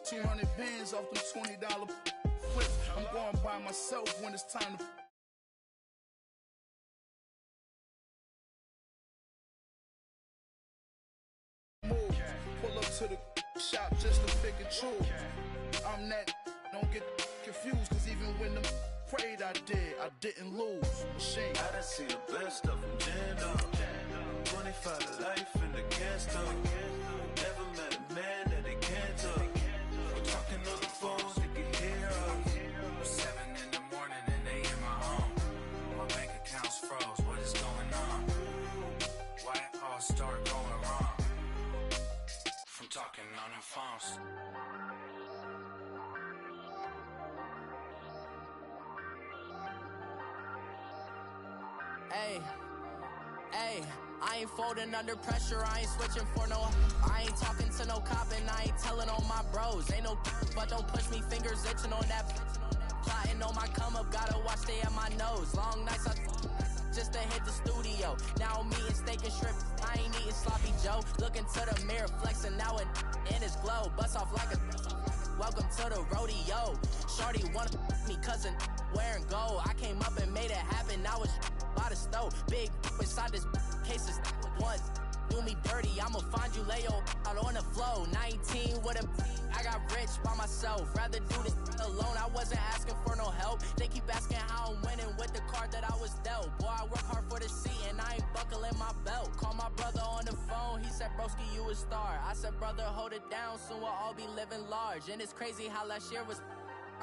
200 bands off them $20 flips. I'm going by myself when it's time to move. Pull up to the shop just to pick and choose. I'm that, don't get confused, cause even when the prayed I didn't lose. Machine. I done see the best stuff from Jan up. 25 to life in the gas tub. Never met a man that they can't talk. We're talking on the phone, they can hear us. 7 in the morning and they in my home. My bank account's froze, what is going on? Why it all start going wrong? From talking on the phones. Hey, I ain't folding under pressure, I ain't switching for no. I ain't talking to no cop and I ain't telling on my bros. Ain't no but don't push me, fingers itching on that. Plotting on my come up, gotta watch stay at my nose. Long nights just to hit the studio. Now I'm eating steak and shrimp, I ain't eating sloppy Joe. Looking to the mirror, flexing now and in his glow. Bust off like a welcome to the rodeo. Shorty wanna me cousin wearing gold. I came up and made it happen, now it's by the stove. Big inside this case is once do me dirty, I'ma find you lay your out on the flow. 19 with a I got rich by myself, rather do this alone. I wasn't asking for no help, they keep asking how I'm winning with the card that I was dealt. Boy, I work hard for the seat and I ain't buckling my belt. Call my brother on the phone, he said broski you a star. I said brother hold it down, soon we'll all be living large. And it's crazy how last year was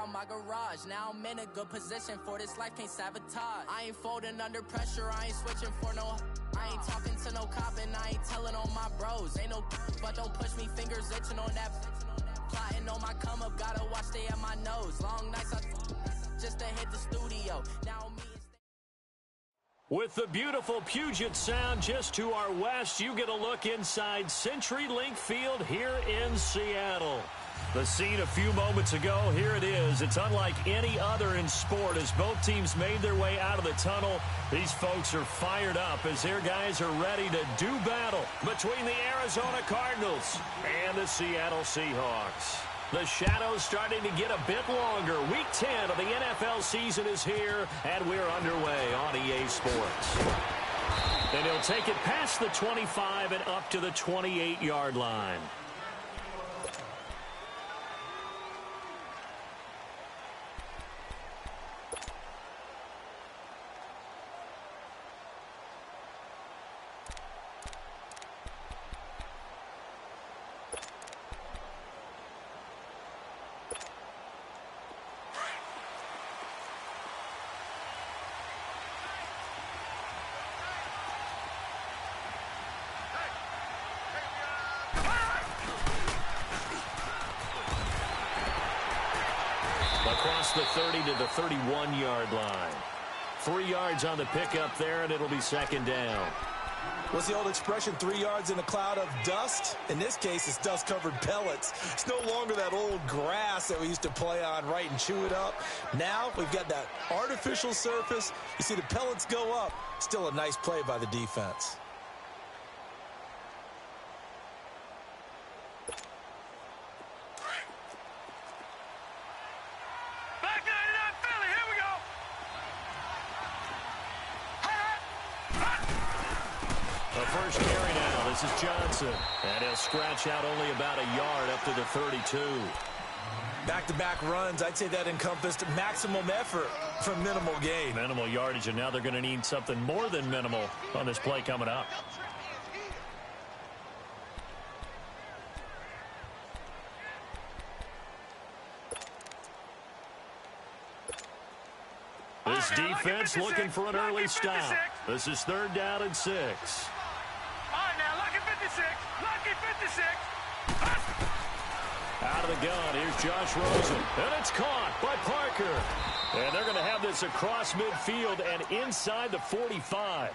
on my garage. Now I'm in a good position for this life, can't sabotage. I ain't folding under pressure, I ain't switching for no. I ain't talking to no cop and I ain't telling on my bros. Ain't no but don't push me, fingers itching on that. Plotting on my come up, gotta watch stay at my nose. Long nights just to hit the studio. Now me and with the beautiful Puget Sound just to our west, you get a look inside CenturyLink Field here in Seattle. The scene a few moments ago, here it is. It's unlike any other in sport as both teams made their way out of the tunnel. These folks are fired up as their guys are ready to do battle between the Arizona Cardinals and the Seattle Seahawks. The shadows starting to get a bit longer. Week 10 of the NFL season is here, and we're underway on EA Sports. And he'll take it past the 25 and up to the 28-yard line. Across the 30 to the 31-yard line. 3 yards on the pickup there, and it'll be second down. What's the old expression, 3 yards in a cloud of dust? In this case, it's dust-covered pellets. It's no longer that old grass that we used to play on, right, and chew it up. Now we've got that artificial surface. You see the pellets go up. Still a nice play by the defense. First carry now. This is Johnson. And he'll scratch out only about a yard up to the 32. Back-to-back runs, I'd say that encompassed maximum effort for minimal gain. Minimal yardage, and now they're going to need something more than minimal on this play coming up. This defense looking for an early stop. This is 3rd down and 6. All right, now, lucky 56. Lucky 56. Out of the gun, here's Josh Rosen. And it's caught by Parker. And they're going to have this across midfield and inside the 45.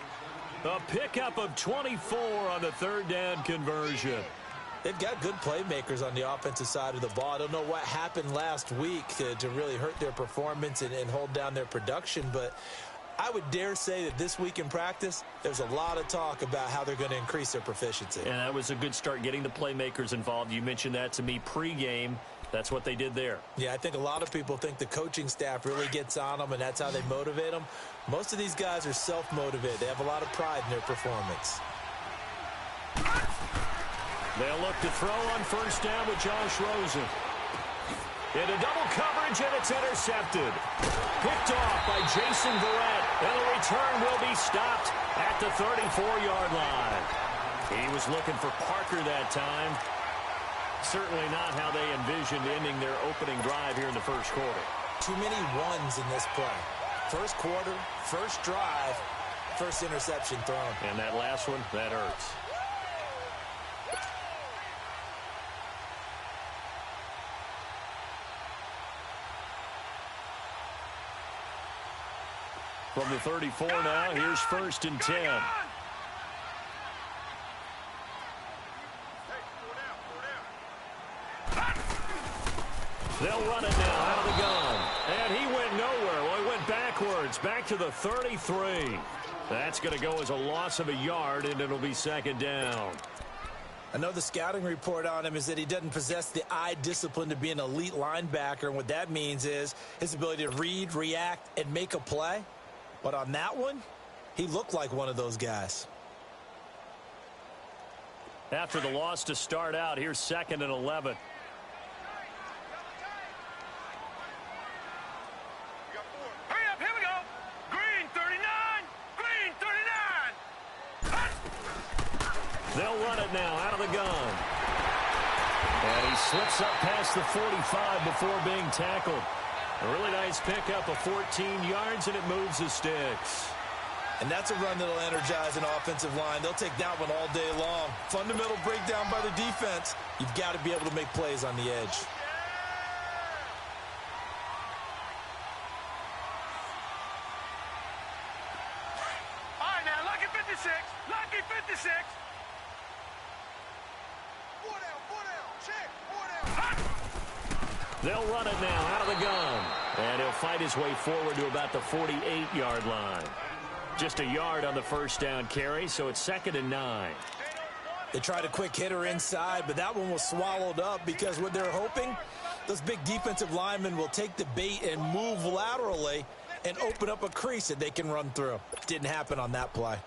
A pickup of 24 on the 3rd down conversion. They've got good playmakers on the offensive side of the ball. I don't know what happened last week to really hurt their performance and hold down their production, but I would dare say that this week in practice, there's a lot of talk about how they're going to increase their proficiency. And that was a good start getting the playmakers involved. You mentioned that to me pregame. That's what they did there. Yeah, I think a lot of people think the coaching staff really gets on them, and that's how they motivate them. Most of these guys are self-motivated. They have a lot of pride in their performance. They'll look to throw on first down with Josh Rosen. Into double coverage, and it's intercepted. Picked off by Jason Verrett, and the return will be stopped at the 34-yard line. He was looking for Parker that time. Certainly not how they envisioned ending their opening drive here in the first quarter. Too many ones in this play. First quarter, first drive, first interception thrown. And that last one, that hurts. From the 34 now, here's first and 10. They'll run it now out of the gun. And he went nowhere. Well, he went backwards, back to the 33. That's going to go as a loss of a yard, and it'll be second down. I know the scouting report on him is that he doesn't possess the eye discipline to be an elite linebacker, and what that means is his ability to read, react, and make a play. But on that one, he looked like one of those guys. After the loss to start out, here's second and 11. They'll run it now out of the gun. And he slips up past the 45 before being tackled. A really nice pickup of 14 yards, and it moves the sticks. And that's a run that'll energize an offensive line. They'll take that one all day long. Fundamental breakdown by the defense. You've got to be able to make plays on the edge. All right, now, lucky 56. Lucky 56. They'll run it now out of the gun. And he'll fight his way forward to about the 48-yard line. Just a yard on the first down carry, so it's second and 9. They tried a quick hitter inside, but that one was swallowed up because what they're hoping, those big defensive linemen will take the bait and move laterally and open up a crease that they can run through. Didn't happen on that play.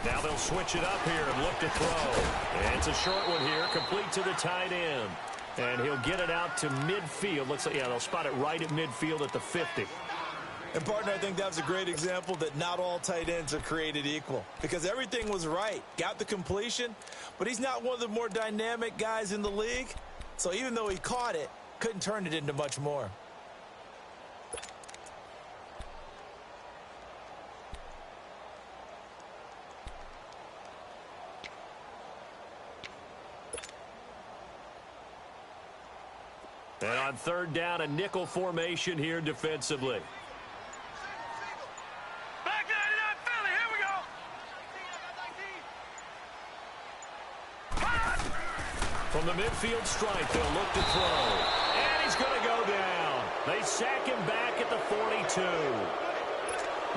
Now they'll switch it up here and look to throw. And it's a short one here, complete to the tight end. And he'll get it out to midfield. Looks like, yeah, they'll spot it right at midfield at the 50. And, partner, I think that was a great example that not all tight ends are created equal. Because everything was right. Got the completion, but he's not one of the more dynamic guys in the league. So even though he caught it, couldn't turn it into much more. And on third down, a nickel formation here defensively. Back 99 Philly, here we go. From the midfield stripe, they'll look to throw. And he's going to go down. They sack him back at the 42.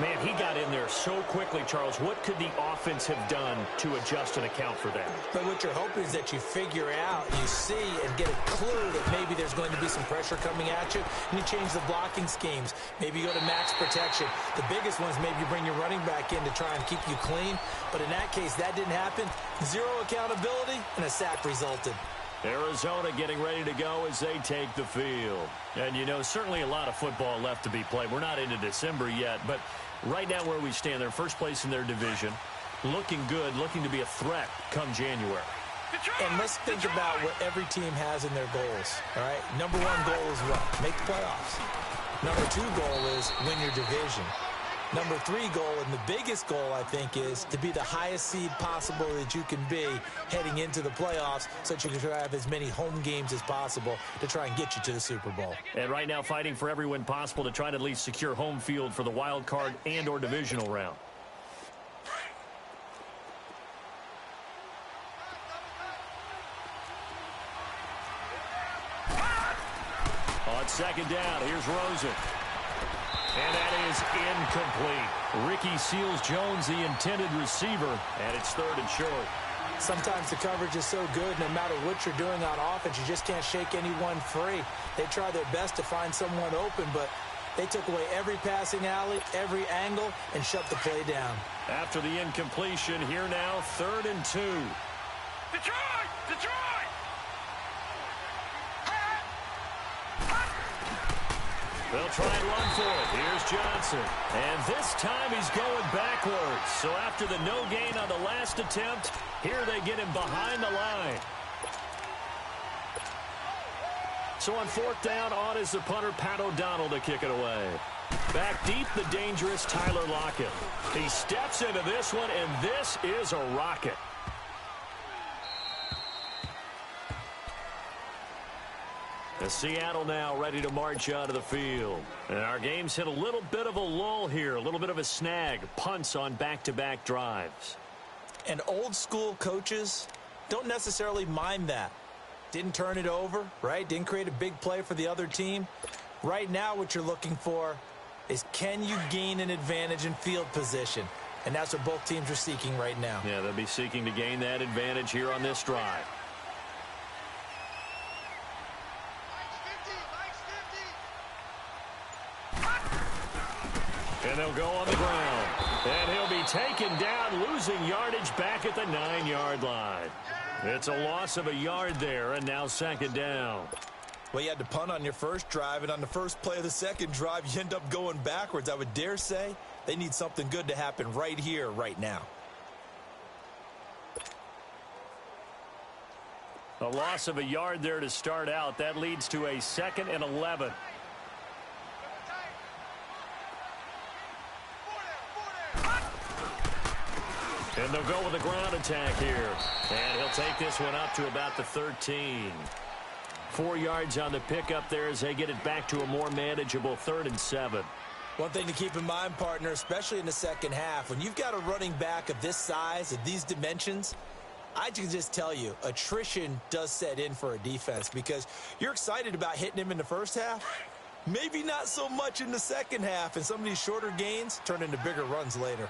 Man, he got in there so quickly, Charles. What could the offense have done to adjust and account for that? But what you're hoping is that you figure out, you see, and get a clue that maybe there's going to be some pressure coming at you, and you change the blocking schemes. Maybe you go to max protection. The biggest ones, maybe you bring your running back in to try and keep you clean. But in that case, that didn't happen. Zero accountability, and a sack resulted. Arizona getting ready to go as they take the field. And, you know, certainly a lot of football left to be played. We're not into December yet, but right now where we stand, they're first place in their division, looking good, looking to be a threat come January. And let's think about what every team has in their goals, all right? Number one goal is what? Make the playoffs. Number two goal is win your division. Number three goal, and the biggest goal, I think, is to be the highest seed possible that you can be heading into the playoffs so that you can try to have as many home games as possible to try and get you to the Super Bowl. And right now fighting for every win possible to try to at least secure home field for the wild card and or divisional round. On second down, here's Rosen. And that is incomplete. Ricky Seals-Jones, the intended receiver, and it's 3rd and short. Sometimes the coverage is so good, no matter what you're doing on offense, you just can't shake anyone free. They try their best to find someone open, but they took away every passing alley, every angle, and shut the play down. After the incompletion, here now, 3rd and 2. Detroit! Detroit! They'll try and run for it. Here's Johnson. And this time he's going backwards. So after the no gain on the last attempt, here they get him behind the line. So on 4th down, on is the punter, Pat O'Donnell, to kick it away. Back deep, the dangerous Tyler Lockett. He steps into this one, and this is a rocket. The Seattle now ready to march out of the field. And our game's hit a little bit of a lull here, a little bit of a snag. Punts on back-to-back drives. And old school coaches don't necessarily mind that. Didn't turn it over, right? Didn't create a big play for the other team. Right now what you're looking for is, can you gain an advantage in field position? And that's what both teams are seeking right now. Yeah, they'll be seeking to gain that advantage here on this drive. And they'll go on the ground. And he'll be taken down, losing yardage back at the 9-yard line. It's a loss of a yard there, and now 2nd down. Well, you had to punt on your first drive, and on the first play of the second drive, you end up going backwards. I would dare say they need something good to happen right here, right now. A loss of a yard there to start out. That leads to a 2nd and 11. And they'll go with a ground attack here. And he'll take this one up to about the 13. 4 yards on the pickup there as they get it back to a more manageable 3rd and 7. One thing to keep in mind, partner, especially in the second half, when you've got a running back of this size, of these dimensions, I can just tell you, attrition does set in for a defense because you're excited about hitting him in the first half. Maybe not so much in the second half, and some of these shorter gains turn into bigger runs later.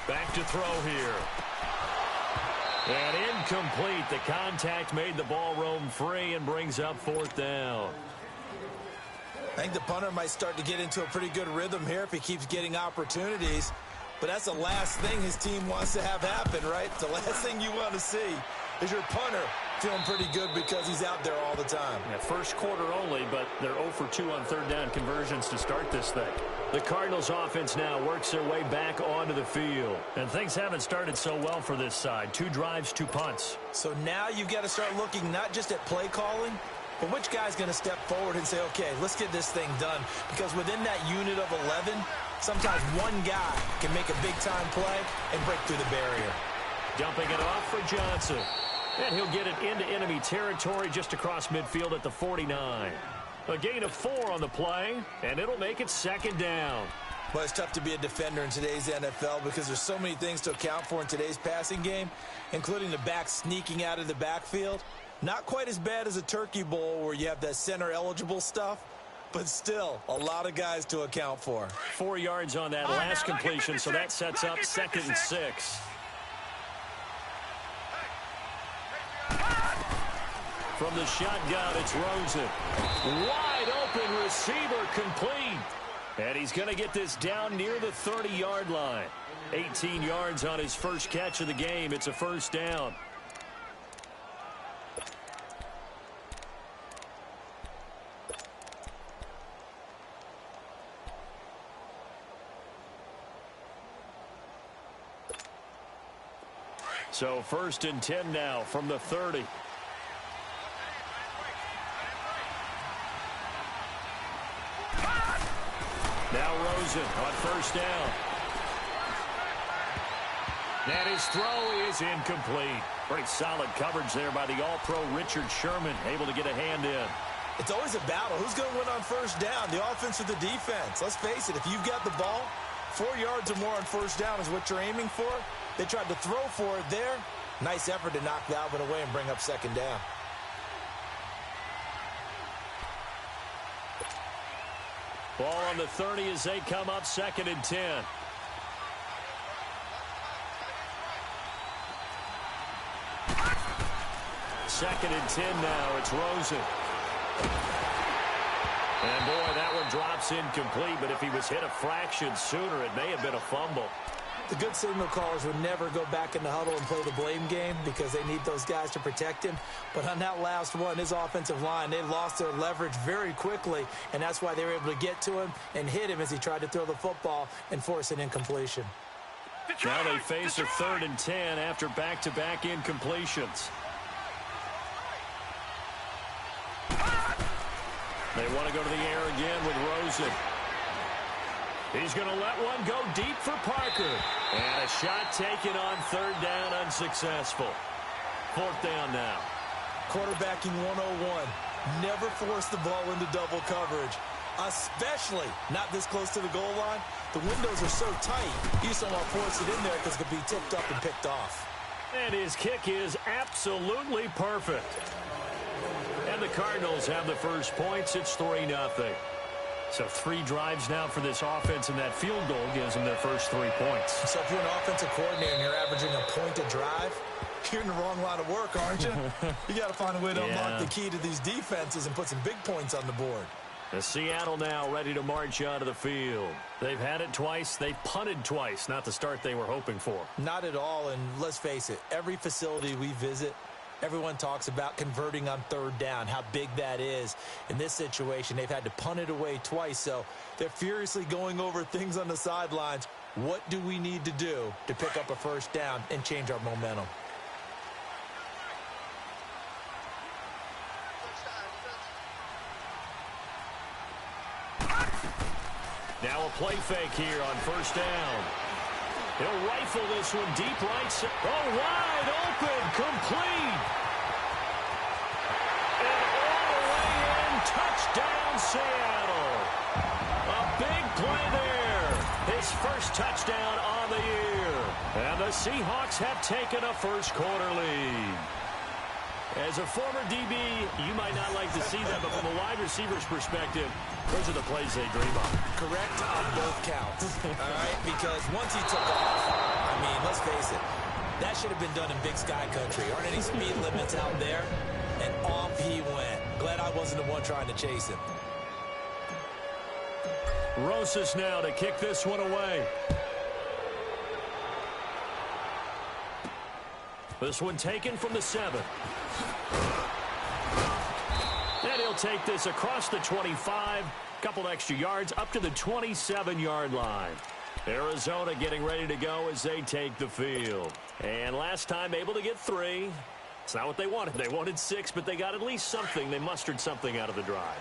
Back to throw here. And incomplete. The contact made the ball roam free and brings up 4th down. I think the punter might start to get into a pretty good rhythm here if he keeps getting opportunities. But that's the last thing his team wants to have happen, right? The last thing you want to see is your punter feeling pretty good because he's out there all the time. Yeah, first quarter only, but they're 0 for 2 on 3rd down conversions to start this thing. The Cardinals offense now works their way back onto the field. And things haven't started so well for this side. 2 drives, 2 punts. So now you've got to start looking not just at play calling, but which guy's going to step forward and say, okay, let's get this thing done. Because within that unit of 11, sometimes one guy can make a big-time play and break through the barrier. Dumping it off for Johnson. And he'll get it into enemy territory just across midfield at the 49. A gain of 4 on the play, and it'll make it 2nd down. Well, it's tough to be a defender in today's NFL because there's so many things to account for in today's passing game, including the back sneaking out of the backfield. Not quite as bad as a turkey bowl where you have that center-eligible stuff, but still a lot of guys to account for. 4 yards on that last completion, so that sets up 2nd and 6. From the shotgun, it's Rosen. Wide open receiver complete. And he's going to get this down near the 30-yard line. 18 yards on his first catch of the game. It's a 1st down. So 1st and 10 now from the 30. Now Rosen on 1st down. And his throw is incomplete. Pretty solid coverage there by the all-pro Richard Sherman, able to get a hand in. It's always a battle. Who's going to win on 1st down, the offense or the defense? Let's face it, if you've got the ball, 4 yards or more on 1st down is what you're aiming for. They tried to throw for it there. Nice effort to knock Dalvin away and bring up second down. Ball on the 30 as they come up 2nd and 10. Second and 10 now. It's Rosen. And boy, that one drops incomplete, but if he was hit a fraction sooner, it may have been a fumble. The good signal callers would never go back in the huddle and play the blame game because they need those guys to protect him. But on that last one, his offensive line, they lost their leverage very quickly, and that's why they were able to get to him and hit him as he tried to throw the football and force an incompletion. Now they face a 3rd and 10 after back-to-back incompletions. They want to go to the air again with Rosen. He's going to let one go deep for Parker. And a shot taken on 3rd down, unsuccessful. 4th down now. Quarterbacking 101. Never force the ball into double coverage, especially not this close to the goal line. The windows are so tight, you just don't want to force it in there because it could be tipped up and picked off. And his kick is absolutely perfect. And the Cardinals have the first points. It's 3-0. So 3 drives now for this offense, and that field goal gives them their first 3 points. So if you're an offensive coordinator and you're averaging a point a drive, you're in the wrong line of work, aren't you? You got to find a way to unlock the key to these defenses and put some big points on the board. The Seattle now ready to march onto the field. They've had it twice. They've punted twice. Not the start they were hoping for. Not at all, and let's face it, every facility we visit, everyone talks about converting on 3rd down, how big that is. In this situation, they've had to punt it away twice, so they're furiously going over things on the sidelines. What do we need to do to pick up a 1st down and change our momentum? Now a play fake here on 1st down. He'll rifle this one deep right. Oh, wide open, complete. And all the way in, touchdown Seattle. A big play there. His first touchdown on the year. And the Seahawks have taken a first-quarter lead. As a former DB, you might not like to see that, but from a wide receiver's perspective, those are the plays they dream of. Correct on both counts, all right? Because once he took off, I mean, let's face it, that should have been done in Big Sky Country. Aren't any speed limits out there? And off he went. Glad I wasn't the one trying to chase him. Rosas now to kick this one away. This one taken from the 7. And he'll take this across the 25. Couple extra yards up to the 27-yard line. Arizona getting ready to go as they take the field. And last time able to get 3. It's not what they wanted. They wanted 6, but they got at least something. They mustered something out of the drive.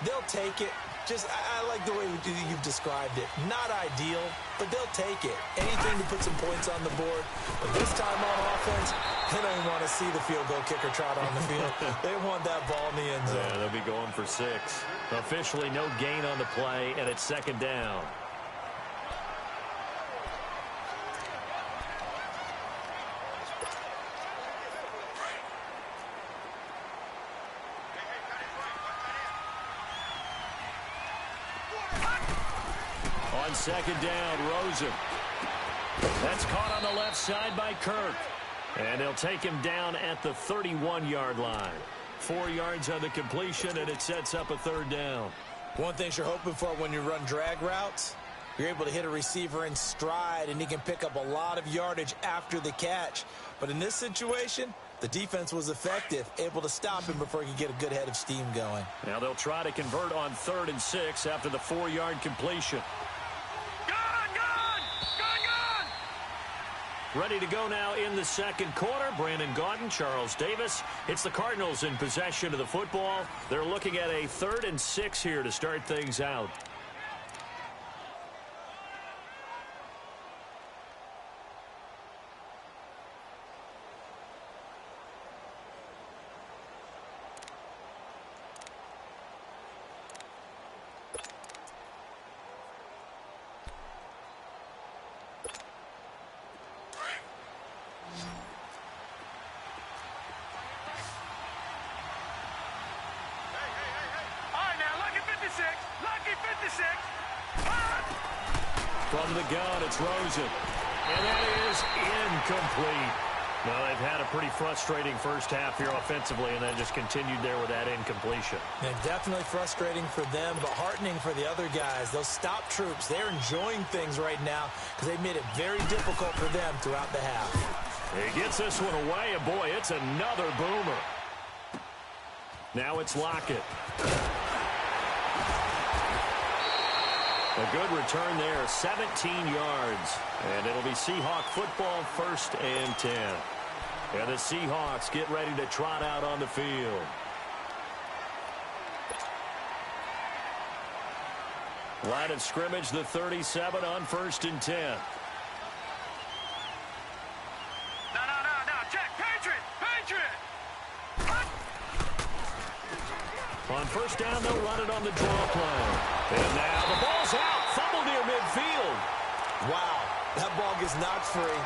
They'll take it. Just, I like the way you've described it. Not ideal, but they'll take it. Anything to put some points on the board. But this time on offense, they don't even want to see the field goal kicker trot on the field. They want that ball in the end zone. Yeah, they'll be going for 6. Officially no gain on the play, and it's 2nd down. On 2nd down, Rosen. That's caught on the left side by Kirk. And they'll take him down at the 31-yard line. 4 yards on the completion, and it sets up a 3rd down. One thing you're hoping for when you run drag routes, you're able to hit a receiver in stride, and he can pick up a lot of yardage after the catch. But in this situation, the defense was effective, able to stop him before he could get a good head of steam going. Now they'll try to convert on 3rd and 6 after the 4-yard completion. Ready to go now in the 2nd quarter. Brandon Gaudin, Charles Davis. It's the Cardinals in possession of the football. They're looking at a 3rd and 6 here to start things out. From the gun, it's Rosen. And that is incomplete. No, they've had a pretty frustrating first half here offensively, and then just continued there with that incompletion. And definitely frustrating for them, but heartening for the other guys. Those stop troops, they're enjoying things right now because they've made it very difficult for them throughout the half. He gets this one away, and boy, it's another boomer. Now it's Lockett. A good return there, 17 yards. And it'll be Seahawk football, 1st and 10. And the Seahawks get ready to trot out on the field. Line of scrimmage, the 37 on 1st and 10. No. Check. Patriot. On 1st down, they'll run it on the draw play. And now the ball's out. Fumble near midfield. Wow, that ball gets knocked free,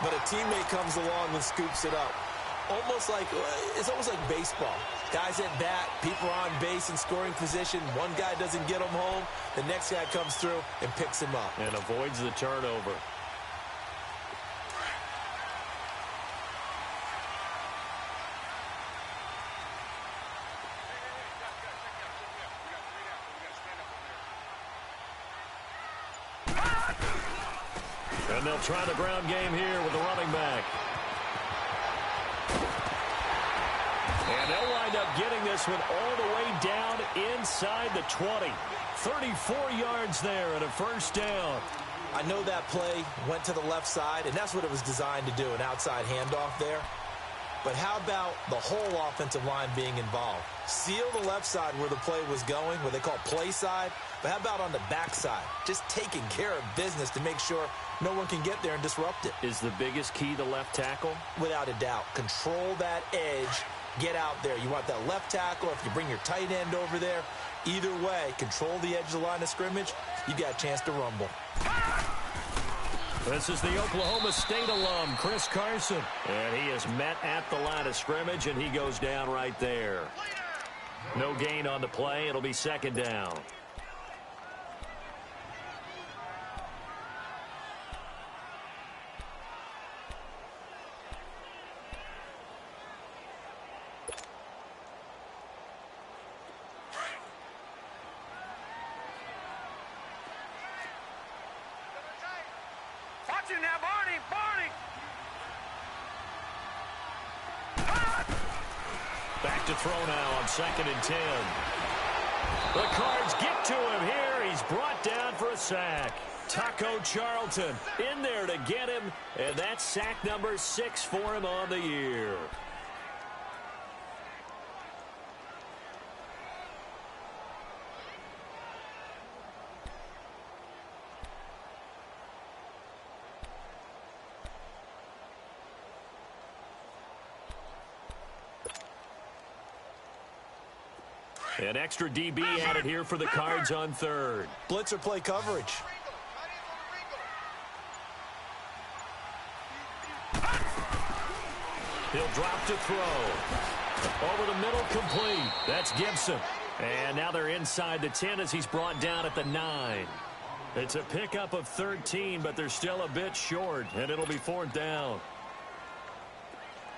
but a teammate comes along and scoops it up. It's almost like baseball. Guys at bat, people are on base in scoring position. One guy doesn't get him home. The next guy comes through and picks him up. And avoids the turnover. And they'll try the ground game here with the running back. And they'll wind up getting this one all the way down inside the 20. 34 yards there and a 1st down. I know that play went to the left side, and that's what it was designed to do, an outside handoff there. But how about the whole offensive line being involved? Seal the left side where the play was going, what they call play side. But how about on the backside? Just taking care of business to make sure no one can get there and disrupt it. Is the biggest key the left tackle? Without a doubt. Control that edge. Get out there. You want that left tackle. If you bring your tight end over there, either way, control the edge of the line of scrimmage, you got a chance to rumble. This is the Oklahoma State alum, Chris Carson. And he is met at the line of scrimmage, and he goes down right there. No gain on the play. It'll be 2nd down. Watch him now, Barney. Back to throw now on 2nd and 10. The Cards get to him here. He's brought down for a sack. Taco Charlton in there to get him, and that's sack number 6 for him on the year. An extra DB added here for the Cards on 3rd. Blitzer play coverage. He'll drop to throw. Over the middle, complete. That's Gibson. And now they're inside the 10 as he's brought down at the 9. It's a pickup of 13, but they're still a bit short, and it'll be 4th down.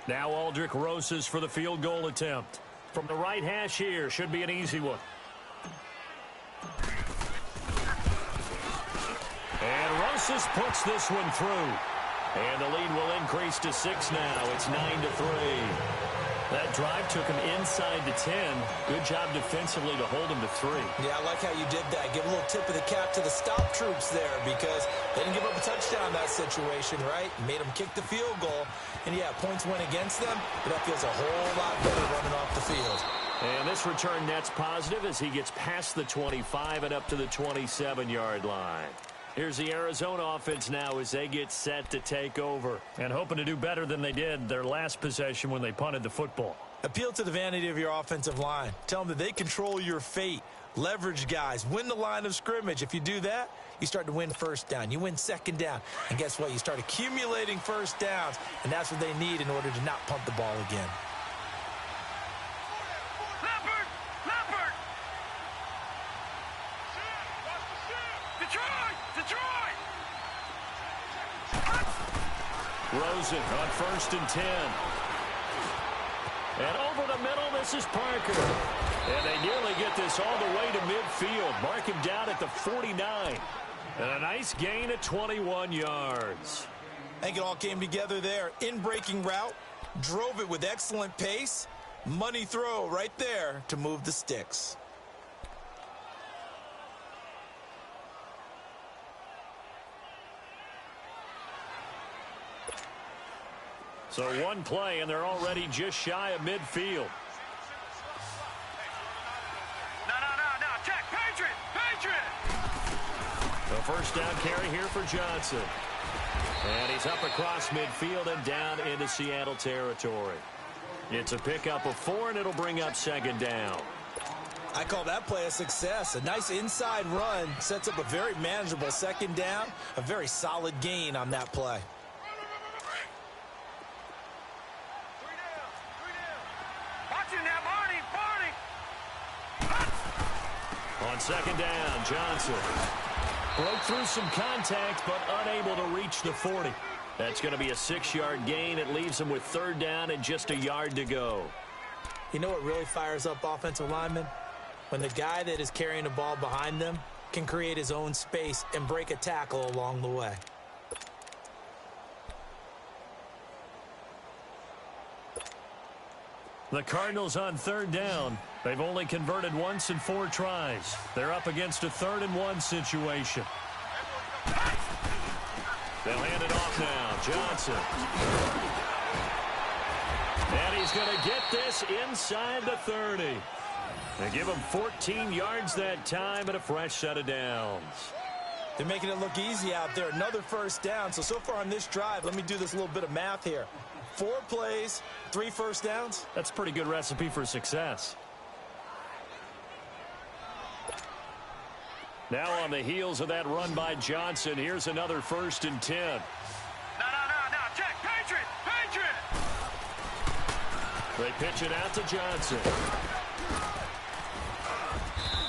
Now Aldrich Rosas for the field goal attempt. From the right hash here, should be an easy one. And Rosas puts this one through. And the lead will increase to 6 now. It's 9-3. That drive took him inside the 10. Good job defensively to hold him to 3. Yeah, I like how you did that. Give a little tip of the cap to the stop troops there because they didn't give up a touchdown in that situation, right? Made them kick the field goal. And, yeah, points went against them, but that feels a whole lot better running off the field. And this return net's positive as he gets past the 25 and up to the 27-yard line. Here's the Arizona offense now as they get set to take over. And hoping to do better than they did their last possession when they punted the football. Appeal to the vanity of your offensive line. Tell them that they control your fate. Leverage guys. Win the line of scrimmage. If you do that, you start to win 1st down. You win 2nd down. And guess what? You start accumulating 1st downs. And that's what they need in order to not punt the ball again. Leopard! Detroit! Detroit! Rosen on 1st and 10. And over the middle, this is Parker. And they nearly get this all the way to midfield. Mark him down at the 49. And a nice gain at 21 yards. I think it all came together there. In-breaking route, drove it with excellent pace. Money throw right there to move the sticks. So one play, and they're already just shy of midfield. No. Check. Patriot! The first down carry here for Johnson. And he's up across midfield and down into Seattle territory. It's a pickup of 4, and it'll bring up 2nd down. I call that play a success. A nice inside run sets up a very manageable 2nd down. A very solid gain on that play. On 2nd down, Johnson broke through some contact, but unable to reach the 40. That's going to be a 6-yard gain. It leaves him with 3rd down and just a yard to go. You know what really fires up offensive linemen? When the guy that is carrying the ball behind them can create his own space and break a tackle along the way. The Cardinals on 3rd down. They've only converted once in 4 tries. They're up against a 3rd and 1 situation. They'll hand it off now. Johnson. And he's going to get this inside the 30. They give him 14 yards that time and a fresh set of downs. They're making it look easy out there. Another 1st down. So far on this drive, let me do this little bit of math here. 4 plays, 3 1st downs. That's a pretty good recipe for success. Now on the heels of that run by Johnson, here's another 1st and 10. No. Check. Patriot! They pitch it out to Johnson.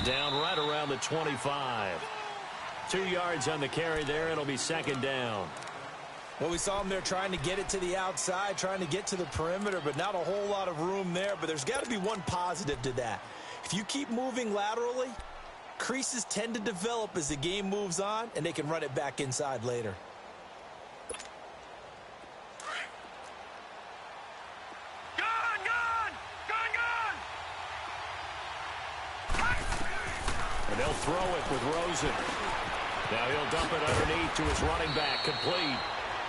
Down right around the 25. 2 yards on the carry there. It'll be 2nd down. Well, we saw him there trying to get it to the outside, trying to get to the perimeter, but not a whole lot of room there. But there's got to be one positive to that. If you keep moving laterally, creases tend to develop as the game moves on, and they can run it back inside later. Gone! And they'll throw it with Rosen. Now he'll dump it underneath to his running back, complete.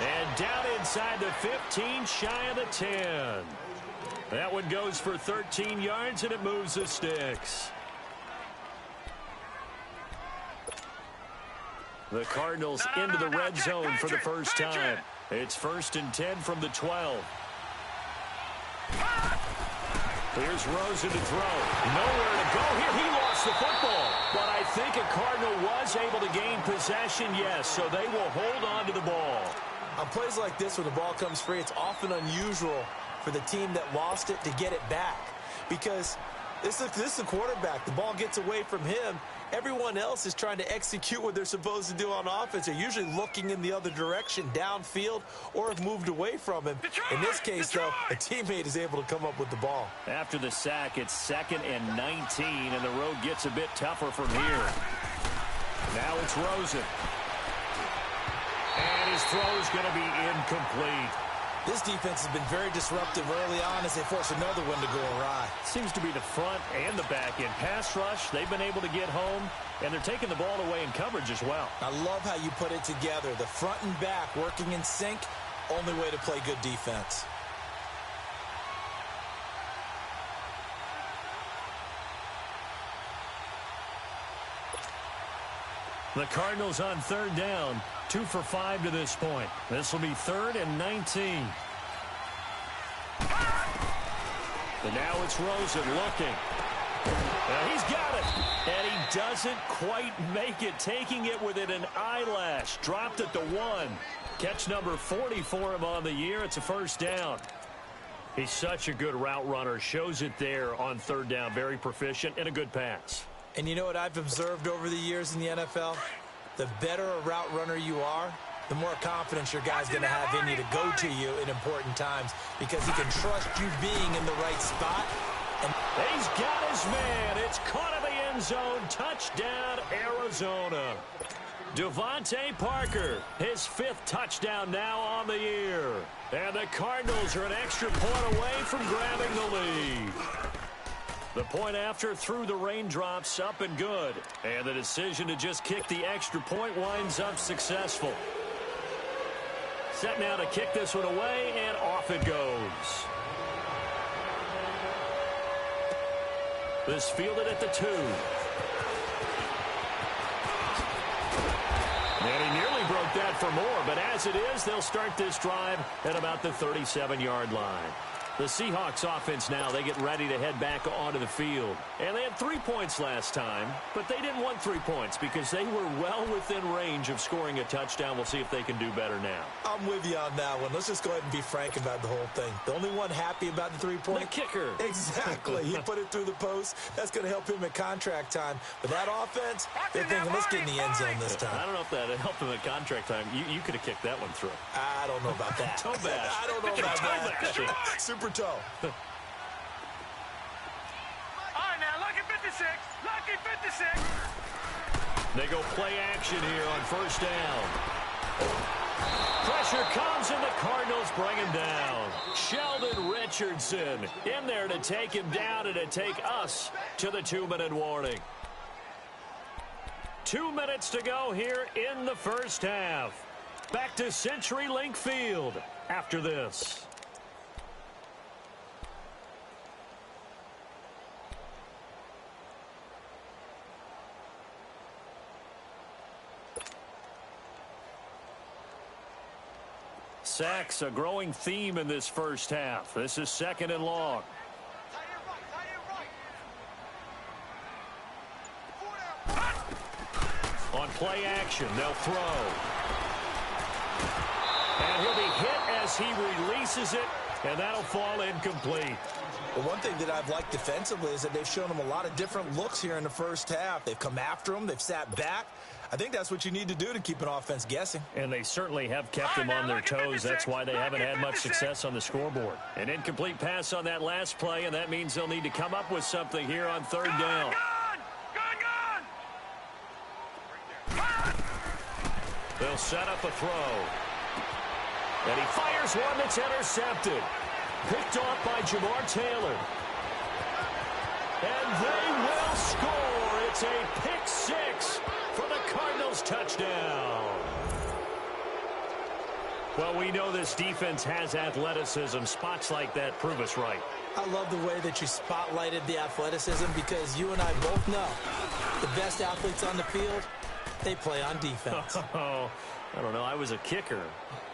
And down inside the 15, shy of the 10. That one goes for 13 yards, and it moves the sticks. The Cardinals into the red zone for the first time. It's 1st and 10 from the 12. Here's Rosen to throw. Nowhere to go here. He lost the football. But I think a Cardinal was able to gain possession, yes, so they will hold on to the ball. On plays like this, when the ball comes free, it's often unusual for the team that lost it to get it back. Because this is the quarterback. The ball gets away from him. Everyone else is trying to execute what they're supposed to do on offense. They're usually looking in the other direction, downfield, or have moved away from him. In this case, though, a teammate is able to come up with the ball. After the sack, it's 2nd and 19, and the road gets a bit tougher from here. Now it's Rosen. And his throw is going to be incomplete. This defense has been very disruptive early on as they force another one to go awry. Seems to be the front and the back end. Pass rush, they've been able to get home, and they're taking the ball away in coverage as well. I love how you put it together. The front and back working in sync, only way to play good defense. The Cardinals on 3rd down, 2 for 5 to this point. This will be 3rd and 19. And now it's Rosen looking. Now he's got it. And he doesn't quite make it, taking it within an eyelash. Dropped at the 1. Catch number 40 for him on the year. It's a 1st down. He's such a good route runner. Shows it there on 3rd down. Very proficient and a good pass. And you know what I've observed over the years in the NFL? The better a route runner you are, the more confidence your guy's going to have in you to go to you in important times because he can trust you being in the right spot. And he's got his man. It's caught in the end zone. Touchdown, Arizona. Devontae Parker, his 5th touchdown now on the year. And the Cardinals are an extra point away from grabbing the lead. The point after through the raindrops, up and good. And the decision to just kick the extra point winds up successful. Set now to kick this one away, and off it goes. This fielded at the 2. And he nearly broke that for more, but as it is, they'll start this drive at about the 37-yard line. The Seahawks offense now, they get ready to head back onto the field. And they had 3 points last time, but they didn't want 3 points because they were well within range of scoring a touchdown. We'll see if they can do better now. I'm with you on that one. Let's just go ahead and be frank about the whole thing. The only one happy about the 3-point? The kicker. Exactly. He put it through the post. That's going to help him at contract time. But that offense, they're thinking, let's get in the end zone this time. I don't know if that helped him at contract time. You could have kicked that one through. I don't know about that. Toe bash. I don't know about that. Super toe. All right, now, lucky 56. Lucky 56. They go play action here on first down. Pressure comes, and the Cardinals bring him down. Sheldon Richardson in there to take him down and to take us to the 2-minute warning. 2 minutes to go here in the first half. Back to CenturyLink Field after this. Sacks, a growing theme in this first half. This is 2nd and long. On play action, they'll throw. And he'll be hit as he releases it, and that'll fall incomplete. Well, one thing that I've liked defensively is that they've shown him a lot of different looks here in the first half. They've come after him. They've sat back. I think that's what you need to do to keep an offense guessing. And they certainly have kept them on their toes. That's why they haven't had much success on the scoreboard. An incomplete pass on that last play, and that means they'll need to come up with something here on 3rd down. They'll set up a throw. And he fires one that's intercepted. Picked off by Jamar Taylor. And they will score. It's a pick 6 for the Cardinals touchdown. Well, we know this defense has athleticism. Spots like that prove us right. I love the way that you spotlighted the athleticism because you and I both know the best athletes on the field, they play on defense. Oh, I don't know. I was a kicker.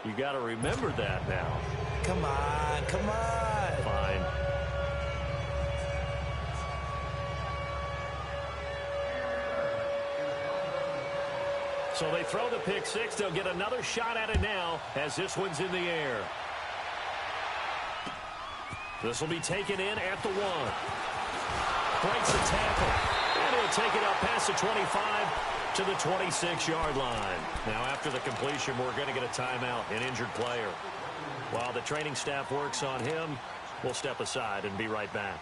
You got to remember that now. Come on, come on. Fine. So they throw the pick 6. They'll get another shot at it now as this one's in the air. This will be taken in at the 1. Breaks the tackle. And he'll take it up past the 25 to the 26-yard line. Now after the completion, we're going to get a timeout, an injured player. While the training staff works on him, we'll step aside and be right back.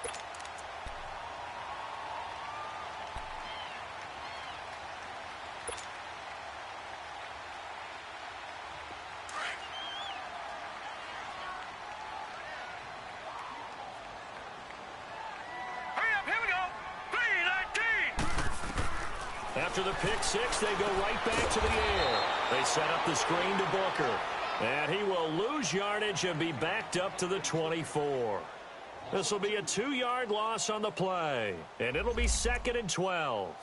After the pick 6, they go right back to the air. They set up the screen to Booker. And he will lose yardage and be backed up to the 24. This will be a 2-yard loss on the play. And it'll be 2nd and 12.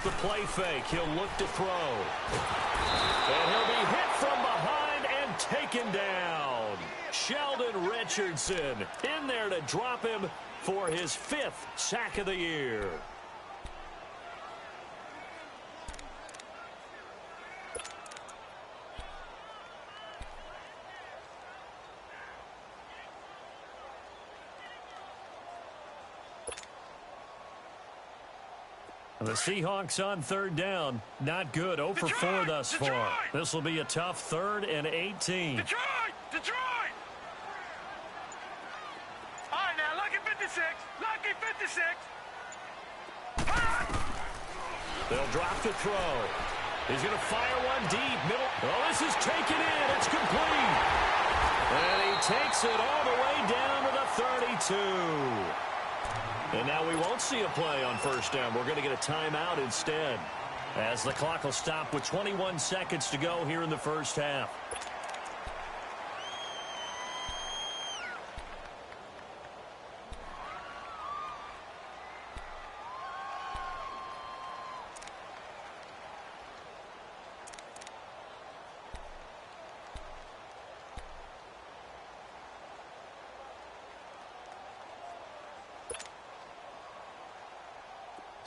the play fake. He'll look to throw. And he'll be hit from behind and taken down. Sheldon Richardson in there to drop him for his 5th sack of the year. The Seahawks on 3rd down. Not good. 0 for 4 thus far. This will be a tough 3rd and 18. Detroit! All right, now, lucky 56. Lucky 56. They'll drop to throw. He's going to fire one deep. Middle. Oh, this is taken in. It's complete. And he takes it all the way down to the 32. And now we won't see a play on 1st down. We're going to get a timeout instead, as the clock will stop with 21 seconds to go here in the 1st half.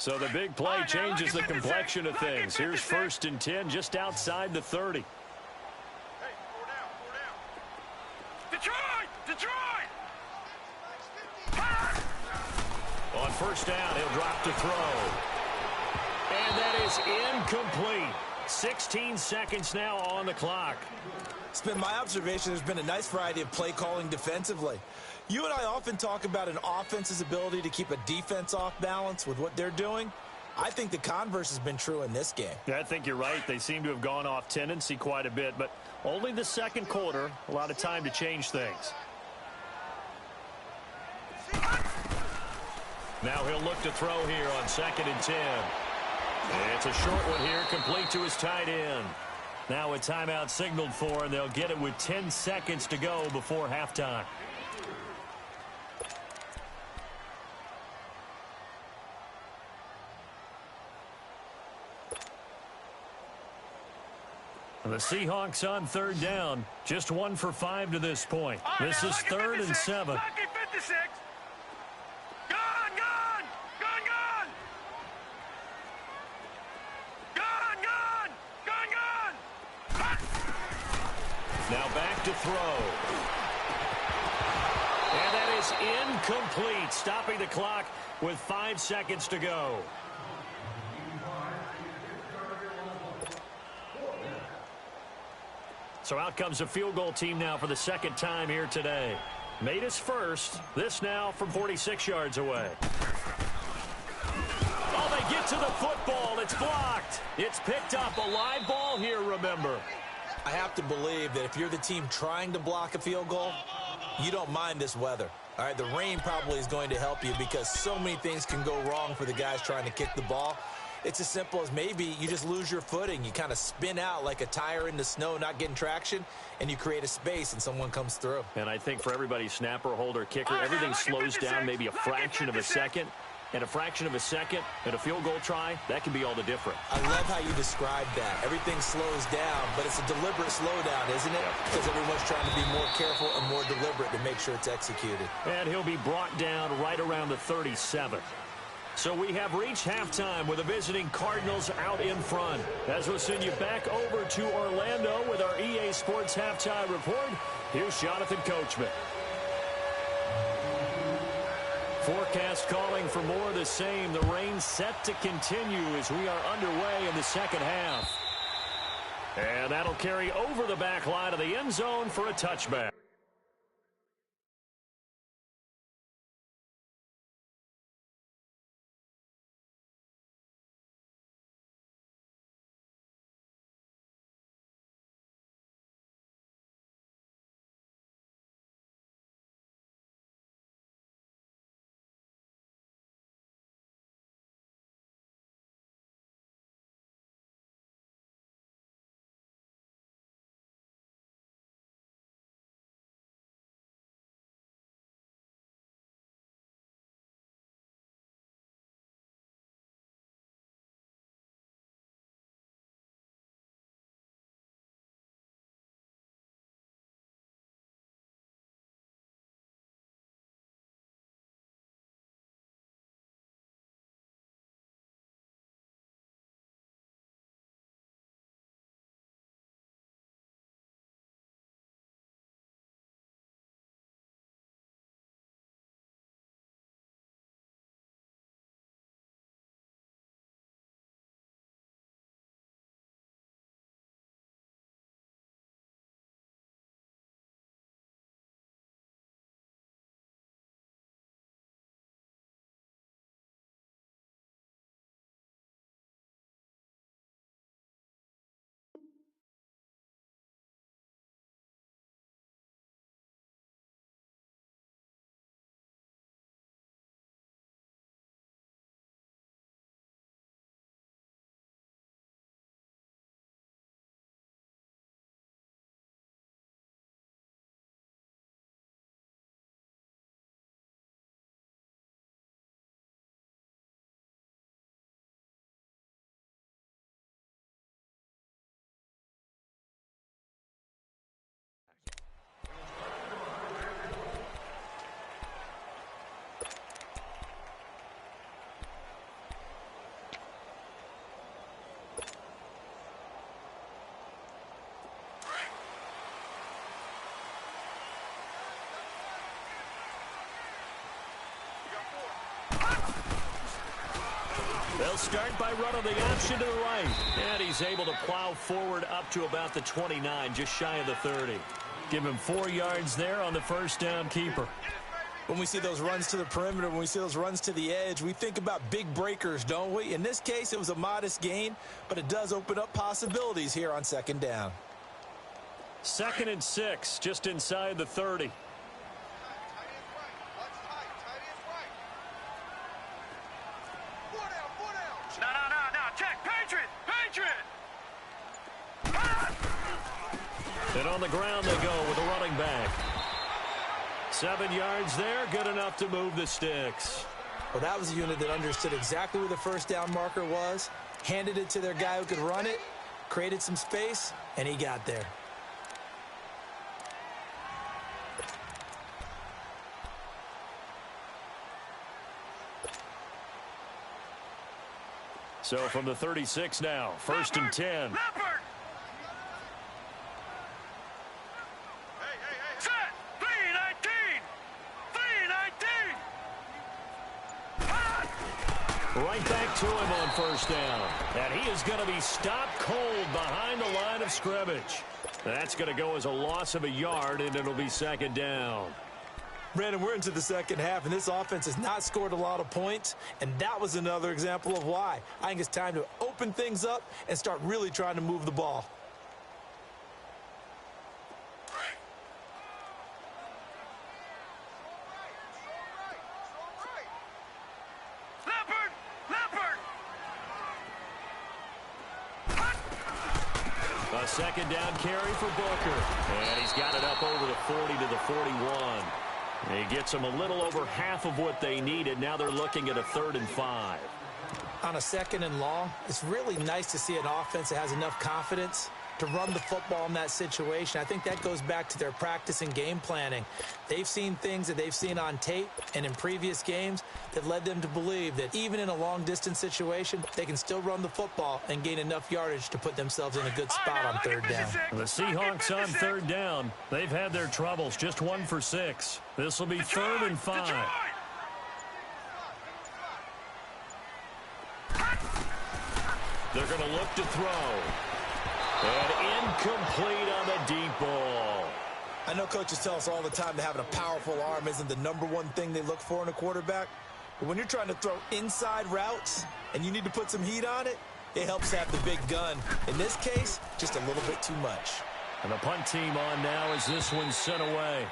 So the big play changes the complexion of things. Here's 1st and 10 just outside the 30. Hey, 4 down. Detroit! On 1st down, he'll drop to throw. And that is incomplete. 16 seconds now on the clock. It's been my observation there's been a nice variety of play calling defensively. You and I often talk about an offense's ability to keep a defense off balance with what they're doing. I think the converse has been true in this game. Yeah, I think you're right. They seem to have gone off tendency quite a bit, but only the 2nd quarter, a lot of time to change things. Now he'll look to throw here on 2nd and 10. It's a short one here, complete to his tight end. Now a timeout signaled for, and they'll get it with 10 seconds to go before halftime. The Seahawks on 3rd down. Just 1 for 5 to this point. This is 3rd and 7. Lucky 56. Gone! Now back to throw. And that is incomplete, stopping the clock with 5 seconds to go. So out comes a field goal team now for the 2nd time here today. Made his first. This now from 46 yards away. Oh, they get to the football. It's blocked. It's picked up. A live ball here, remember. I have to believe that if you're the team trying to block a field goal, you don't mind this weather. All right, the rain probably is going to help you because so many things can go wrong for the guys trying to kick the ball. It's as simple as maybe you just lose your footing. You kind of spin out like a tire in the snow, not getting traction, and you create a space and someone comes through. And I think for everybody, snapper, holder, kicker, everything slows down maybe a fraction of a second. And a fraction of a second and a field goal try, that can be all the different. I love how you described that. Everything slows down, but it's a deliberate slowdown, isn't it? Because everyone's trying to be more careful and more deliberate to make sure it's executed. And he'll be brought down right around the 37. So we have reached halftime with the visiting Cardinals out in front. As we'll send you back over to Orlando with our EA Sports Halftime Report, here's Jonathan Coachman. Forecast calling for more of the same. The rain set to continue as we are underway in the 2nd half. And that'll carry over the back line of the end zone for a touchback. They'll start by running the option to the right. And he's able to plow forward up to about the 29, just shy of the 30. Give him 4 yards there on the first down keeper. When we see those runs to the perimeter, when we see those runs to the edge, we think about big breakers, don't we? In this case, it was a modest gain, but it does open up possibilities here on second down. 2nd and 6, just inside the 30. And on the ground they go with a running back. 7 yards there, good enough to move the sticks. Well, that was a unit that understood exactly where the first down marker was, handed it to their guy who could run it, created some space, and he got there. So from the 36 now, 1st and 10. Right back to him on first down. And he is going to be stopped cold behind the line of scrimmage. That's going to go as a loss of a yard, and it'll be 2nd down. Brandon, we're into the second half, and this offense has not scored a lot of points, and that was another example of why. I think it's time to open things up and start really trying to move the ball. A 2nd down carry for Booker. And he's got it up over the 40 to the 41. He gets them a little over half of what they needed. Now they're looking at a 3rd and 5. On a 2nd and long, it's really nice to see an offense that has enough confidence to run the football in that situation. I think that goes back to their practice and game planning. They've seen things that they've seen on tape and in previous games that led them to believe that even in a long-distance situation, they can still run the football and gain enough yardage to put themselves in a good spot on 3rd down. The Seahawks on 3rd down. They've had their troubles, just 1 for 6. This will be 3rd and 5. They're going to look to throw. And incomplete on the deep ball. I know coaches tell us all the time that having a powerful arm isn't the #1 thing they look for in a quarterback. But when you're trying to throw inside routes and you need to put some heat on it, it helps to have the big gun. In this case, just a little bit too much. And the punt team on now as this one's sent away.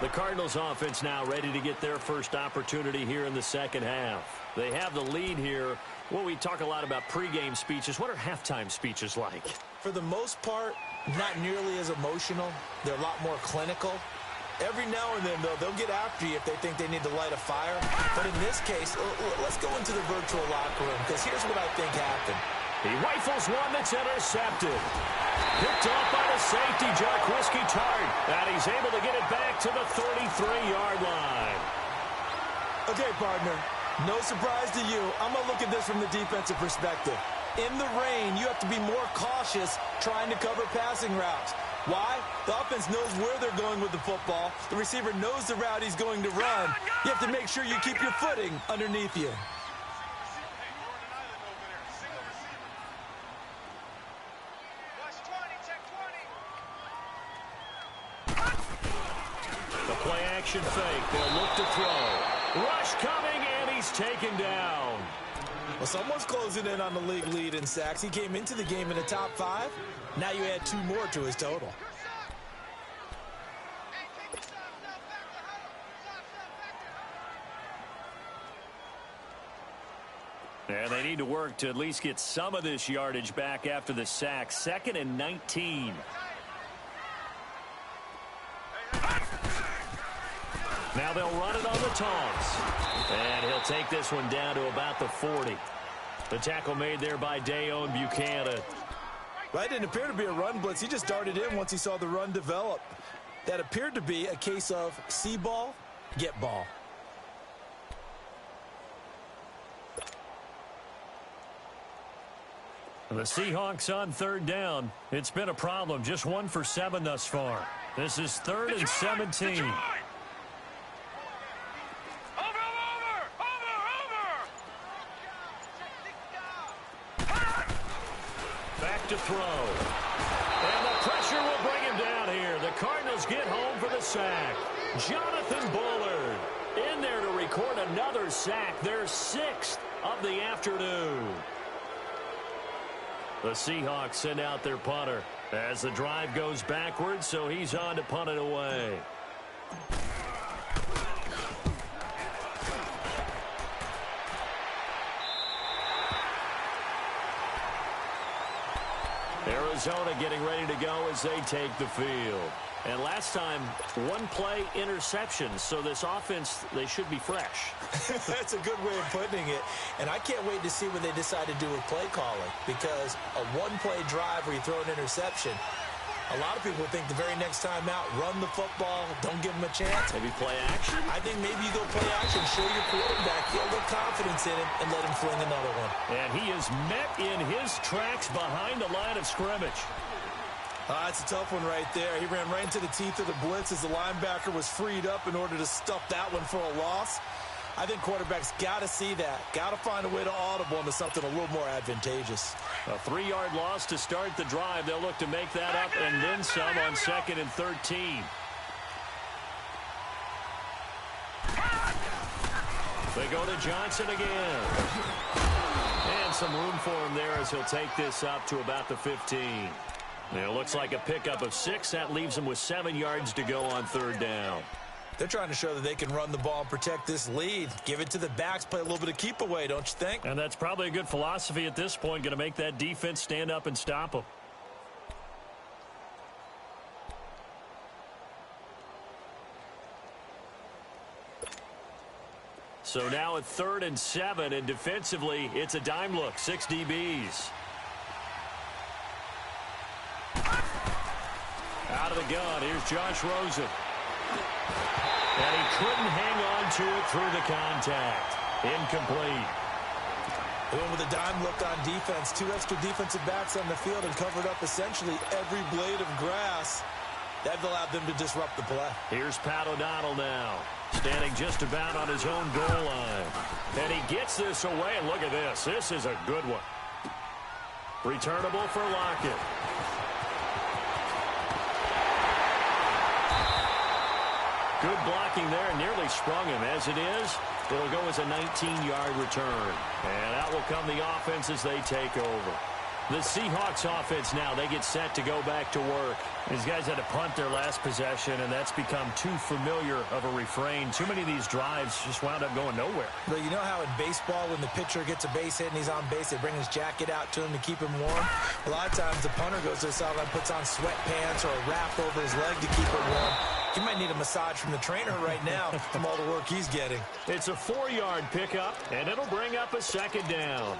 The Cardinals offense now ready to get their first opportunity here in the second half. They have the lead here. Well, we talk a lot about pregame speeches. What are halftime speeches like? For the most part, not nearly as emotional. They're a lot more clinical. Every now and then, though, they'll get after you if they think they need to light a fire. But in this case, let's go into the virtual locker room, because here's what I think happened. He rifles one that's intercepted. Picked off by the safety, Jarquiski Tart. And he's able to get it back to the 33-yard line. Okay, partner. No surprise to you. I'm going to look at this from the defensive perspective. In the rain, you have to be more cautious trying to cover passing routes. Why? The offense knows where they're going with the football. The receiver knows the route he's going to run. You have to make sure you keep your footing underneath you. The play action fake. They'll look to throw. Rush coming, and he's taken down. Well, someone's closing in on the league lead in sacks. He came into the game in the top 5. Now you add 2 more to his total. And they need to work to at least get some of this yardage back after the sack. 2nd and 19. Now they'll run it on the toss. And he'll take this one down to about the 40. The tackle made there by Dayon Buchanan. Well, it didn't appear to be a run blitz. He just darted in once he saw the run develop. That appeared to be a case of see ball, get ball. The Seahawks on 3rd down. It's been a problem. Just 1 for 7 thus far. This is 3rd and 17. Back to throw. And the pressure will bring him down here. The Cardinals get home for the sack. Jonathan Bullard in there to record another sack, their 6th of the afternoon. The Seahawks send out their punter as the drive goes backwards, so he's on to punt it away. Arizona getting ready to go as they take the field. And last time, one-play interceptions, so this offense, they should be fresh. That's a good way of putting it. And I can't wait to see what they decide to do with play calling, because a one-play drive where you throw an interception, a lot of people think the very next time out, run the football, don't give them a chance. Maybe play action? I think maybe you go play action, show your quarterback, feel the confidence in him, and let him fling another one. And he is met in his tracks behind the line of scrimmage. That's a tough one right there. He ran right into the teeth of the blitz as the linebacker was freed up in order to stuff that one for a loss. I think quarterbacks got to see that. Got to find a way to audible into something a little more advantageous. A 3-yard loss to start the drive. They'll look to make that up and then some on 2nd and 13. They go to Johnson again. And some room for him there as he'll take this up to about the 15. It looks like a pickup of 6. That leaves him with 7 yards to go on 3rd down. They're trying to show that they can run the ball and protect this lead. Give it to the backs, play a little bit of keep away, don't you think? And that's probably a good philosophy at this point, going to make that defense stand up and stop them. So now at 3rd and 7, and defensively, it's a dime look, 6 DBs. Out of the gun, here's Josh Rosen. And he couldn't hang on to it through the contact. Incomplete. They went with a dime look on defense. 2 extra defensive backs on the field and covered up essentially every blade of grass. That allowed them to disrupt the play. Here's Pat O'Donnell now, standing just about on his own goal line. And he gets this away, and look at this. This is a good one. Returnable for Lockett. Good blocking there, nearly sprung him. As it is, it'll go as a 19-yard return. And out will come the offense as they take over. The Seahawks offense now, they get set to go back to work. These guys had to punt their last possession, and that's become too familiar of a refrain. Too many of these drives just wound up going nowhere. But you know how in baseball, when the pitcher gets a base hit and he's on base, they bring his jacket out to him to keep him warm? A lot of times the punter goes to the sideline, puts on sweatpants or a wrap over his leg to keep it warm. He might need a massage from the trainer right now from all the work he's getting. It's a 4-yard pickup, and it'll bring up a 2nd down.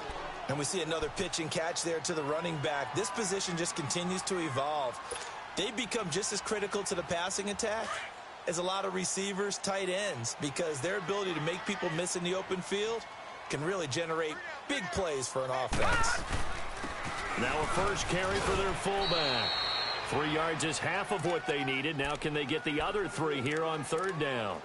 And we see another pitch and catch there to the running back. This position just continues to evolve. They become just as critical to the passing attack as a lot of receivers, tight ends, because their ability to make people miss in the open field can really generate big plays for an offense. Now a first carry for their fullback. 3 yards is half of what they needed. Now can they get the other 3 here on 3rd down?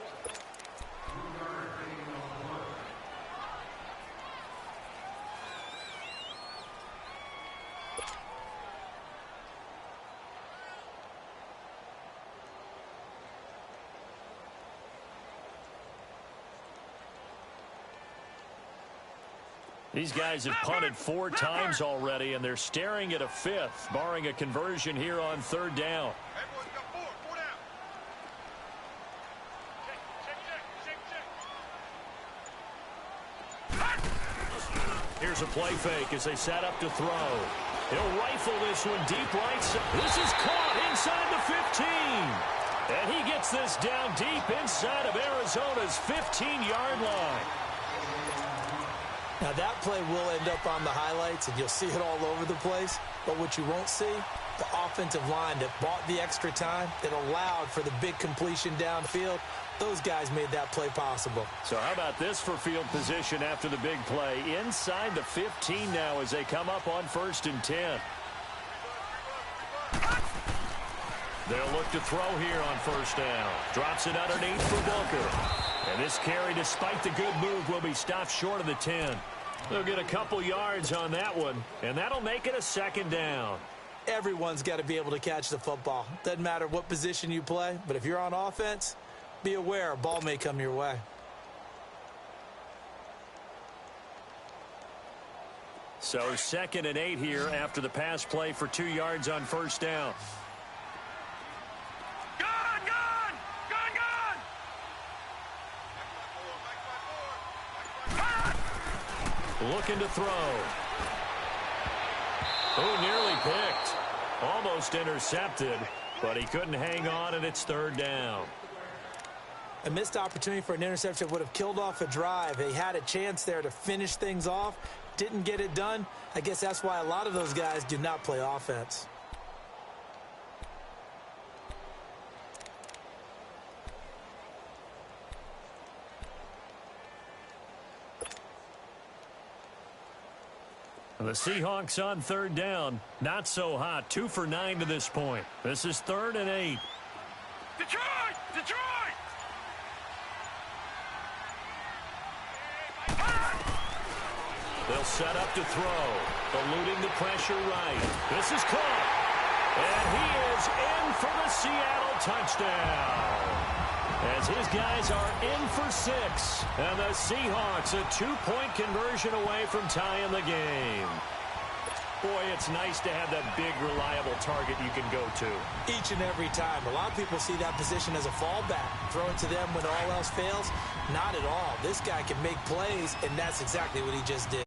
These guys have punted 4 times already, and they're staring at a 5th, barring a conversion here on 3rd down. Here's a play fake as they set up to throw. He'll rifle this one deep right side. This is caught inside the 15. And he gets this down deep inside of Arizona's 15-yard line. Now, that play will end up on the highlights, and you'll see it all over the place. But what you won't see, the offensive line that bought the extra time, that allowed for the big completion downfield, those guys made that play possible. So how about this for field position after the big play? Inside the 15 now as they come up on 1st and 10. They'll look to throw here on 1st down. Drops it underneath for Booker. And this carry, despite the good move, will be stopped short of the 10. They'll get a couple yards on that one, and that'll make it a second down. Everyone's got to be able to catch the football. Doesn't matter what position you play, but if you're on offense, be aware a ball may come your way. So 2nd and 8 here after the pass play for 2 yards on first down. Looking to throw. Oh, nearly picked. Almost intercepted, but he couldn't hang on, and it's 3rd down. A missed opportunity for an interception would have killed off a drive. They had a chance there to finish things off. Didn't get it done. I guess that's why a lot of those guys do not play offense. The Seahawks on 3rd down. Not so hot. 2 for 9 to this point. This is 3rd and 8. Detroit! Detroit! They'll set up to throw. Eluding the pressure right. This is caught. And he is in for the Seattle touchdown. As his guys are in for 6. And the Seahawks a 2-point conversion away from tying the game. Boy, it's nice to have that big, reliable target you can go to. Each and every time. A lot of people see that position as a fallback. Throw it to them when all else fails. Not at all. This guy can make plays, and that's exactly what he just did.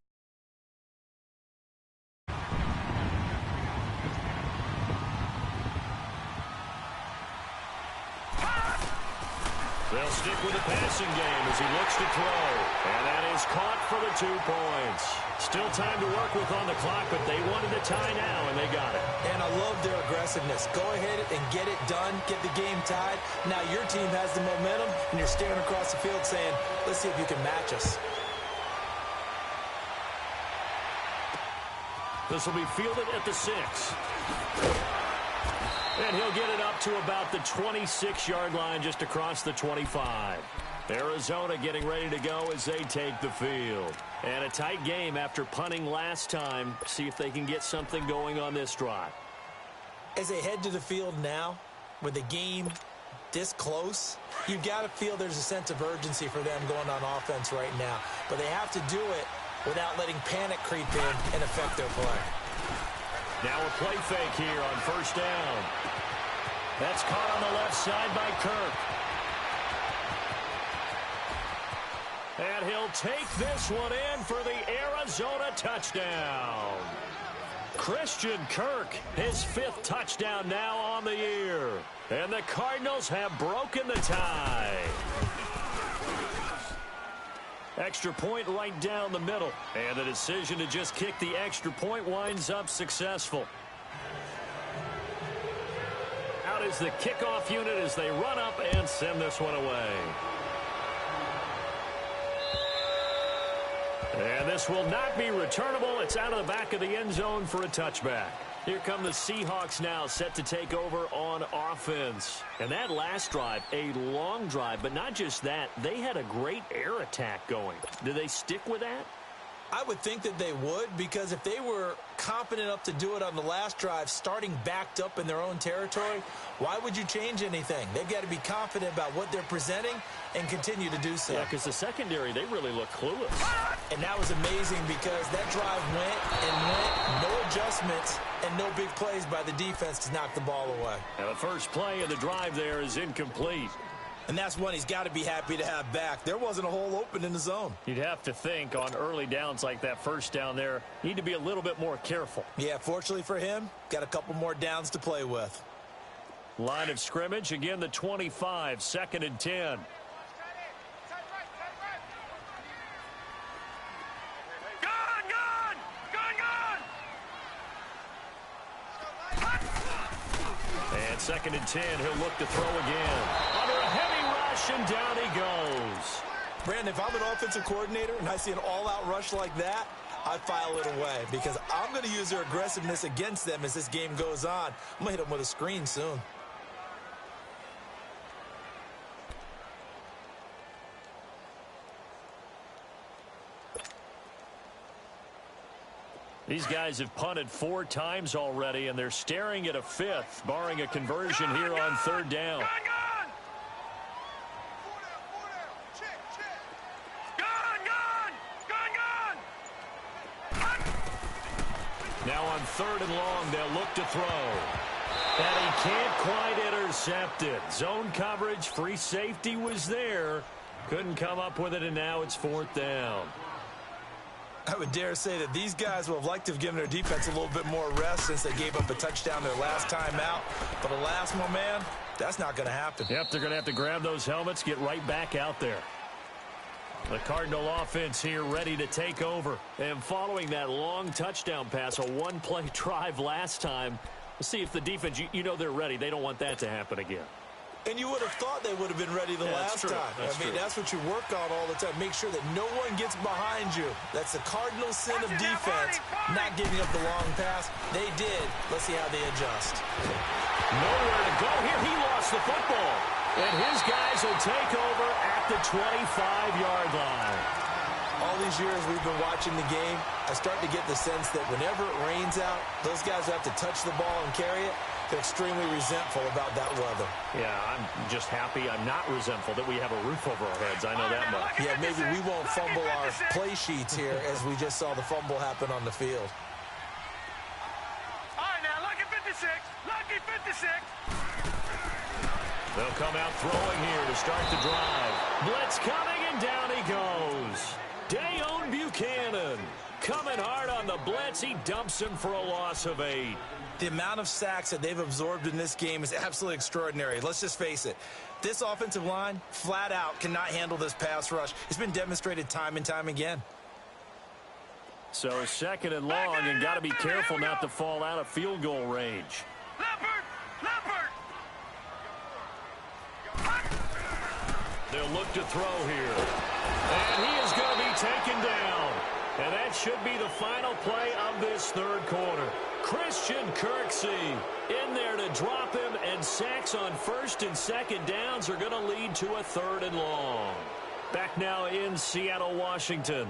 They'll stick with the passing game as he looks to throw. And that is caught for the 2 points. Still time to work with on the clock, but they wanted the tie now, and they got it. And I love their aggressiveness. Go ahead and get it done. Get the game tied. Now your team has the momentum, and you're staring across the field saying, let's see if you can match us. This will be fielded at the 6. And he'll get it up to about the 26-yard line just across the 25. Arizona getting ready to go as they take the field. And a tight game after punting last time. See if they can get something going on this drive. As they head to the field now, with the game this close, you've got to feel there's a sense of urgency for them going on offense right now. But they have to do it without letting panic creep in and affect their play. Now a play fake here on first down. That's caught on the left side by Kirk. And he'll take this one in for the Arizona touchdown. Christian Kirk, his 5th touchdown now on the year. And the Cardinals have broken the tie. Extra point right down the middle. And the decision to just kick the extra point winds up successful. Out is the kickoff unit as they run up and send this one away. And this will not be returnable. It's out of the back of the end zone for a touchback. Here come the Seahawks now, set to take over on offense. And that last drive, a long drive, but not just that. They had a great air attack going. Do they stick with that? I would think that they would, because if they were confident enough to do it on the last drive, starting backed up in their own territory, why would you change anything? They've got to be confident about what they're presenting and continue to do so. Yeah, because the secondary, they really look clueless. And that was amazing because that drive went and went, no adjustments and no big plays by the defense to knock the ball away. Now the first play of the drive there is incomplete. And that's one he's got to be happy to have back. There wasn't a hole open in the zone. You'd have to think on early downs like that first down there, need to be a little bit more careful. Yeah, fortunately for him, got a couple more downs to play with. Line of scrimmage, again the 25, 2nd and 10. And 2nd and 10, he'll look to throw again. Under a heavy rush, and down he goes. Brandon, if I'm an offensive coordinator and I see an all-out rush like that, I file it away because I'm going to use their aggressiveness against them as this game goes on. I'm going to hit them with a screen soon. These guys have punted 4 times already, and they're staring at a 5th, barring a conversion here on 3rd down. Now on 3rd and long, they'll look to throw. And he can't quite intercept it. Zone coverage, free safety was there. Couldn't come up with it, and now it's 4th down. I would dare say that these guys would have liked to have given their defense a little bit more rest since they gave up a touchdown their last time out. But alas, my man, that's not going to happen. Yep, they're going to have to grab those helmets, get right back out there. The Cardinal offense here ready to take over. And following that long touchdown pass, a 1-play drive last time, let's see if the defense, you know they're ready. They don't want that to happen again. And you would have thought they would have been ready the last time. That's what you work on all the time. Make sure that no one gets behind you. That's the cardinal sin of defense, not giving up the long pass. They did. Let's see how they adjust. Nowhere to go here. He lost the football. And his guys will take over at the 25-yard line. All these years we've been watching the game, I start to get the sense that whenever it rains out, those guys who have to touch the ball and carry it, they're extremely resentful about that weather. Yeah, I'm just happy I'm not resentful that we have a roof over our heads. I know that much. Yeah, maybe we won't fumble our play sheets here as we just saw the fumble happen on the field. All right, now, lucky 56. Lucky 56. They'll come out throwing here to start the drive. Blitz coming, and down he goes. Dayon Buchanan coming hard on the blitz. He dumps him for a loss of 8. The amount of sacks that they've absorbed in this game is absolutely extraordinary. Let's just face it. This offensive line, flat out, cannot handle this pass rush. It's been demonstrated time and time again. So 2nd and long, and got to be careful not to fall out of field goal range. Leopard! They'll look to throw here. And he is going to be taken down. And that should be the final play of this 3rd quarter. Christian Kirksey in there to drop him, and sacks on 1st and 2nd downs are going to lead to a 3rd and long. Back now in Seattle, Washington.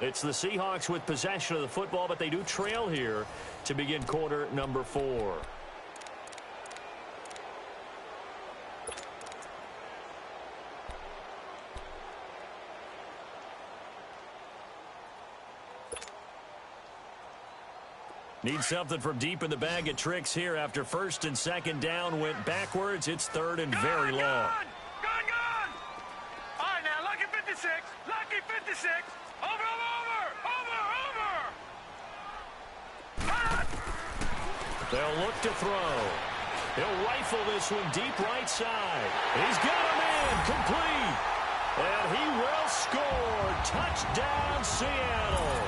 It's the Seahawks with possession of the football, but they do trail here to begin quarter number 4. Need something from deep in the bag of tricks here after 1st and 2nd down went backwards. It's 3rd and very long. Gone! All right, now, lucky 56. Lucky 56. Over! They'll look to throw. He'll rifle this one deep right side. He's got him in, complete. And he will score. Touchdown, Seattle.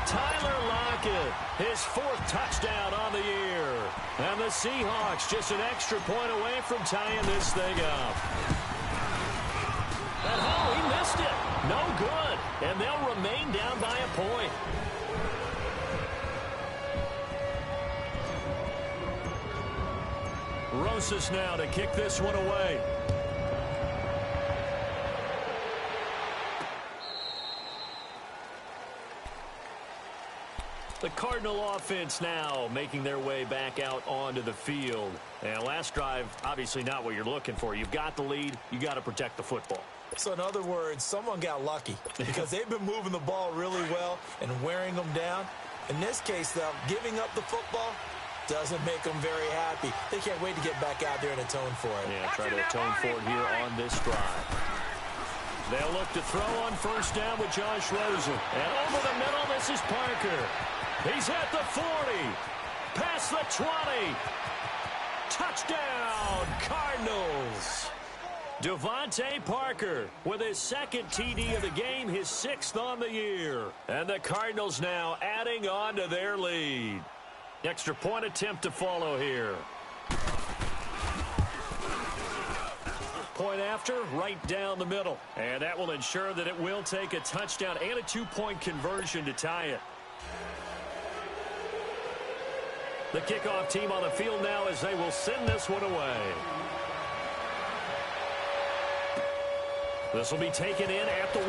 Tyler Lockett, his 4th touchdown on the year. And the Seahawks just an extra point away from tying this thing up. And he missed it. No good. And they'll remain down by a point. Rosas now to kick this one away. The Cardinal offense now making their way back out onto the field. And last drive, obviously not what you're looking for. You've got the lead. You got to protect the football. So in other words, someone got lucky because they've been moving the ball really well and wearing them down. In this case, though, giving up the football doesn't make them very happy. They can't wait to get back out there and atone for it. Yeah, try to atone for it here on this drive. They'll look to throw on 1st down with Josh Rosen. And over the middle, this is Parker. He's at the 40. Past the 20. Touchdown, Cardinals. Devontae Parker with his 2nd TD of the game, his 6th on the year. And the Cardinals now adding on to their lead. Extra point attempt to follow here. Point after, right down the middle. And that will ensure that it will take a touchdown and a 2-point conversion to tie it. The kickoff team on the field now as they will send this one away. This will be taken in at the 1.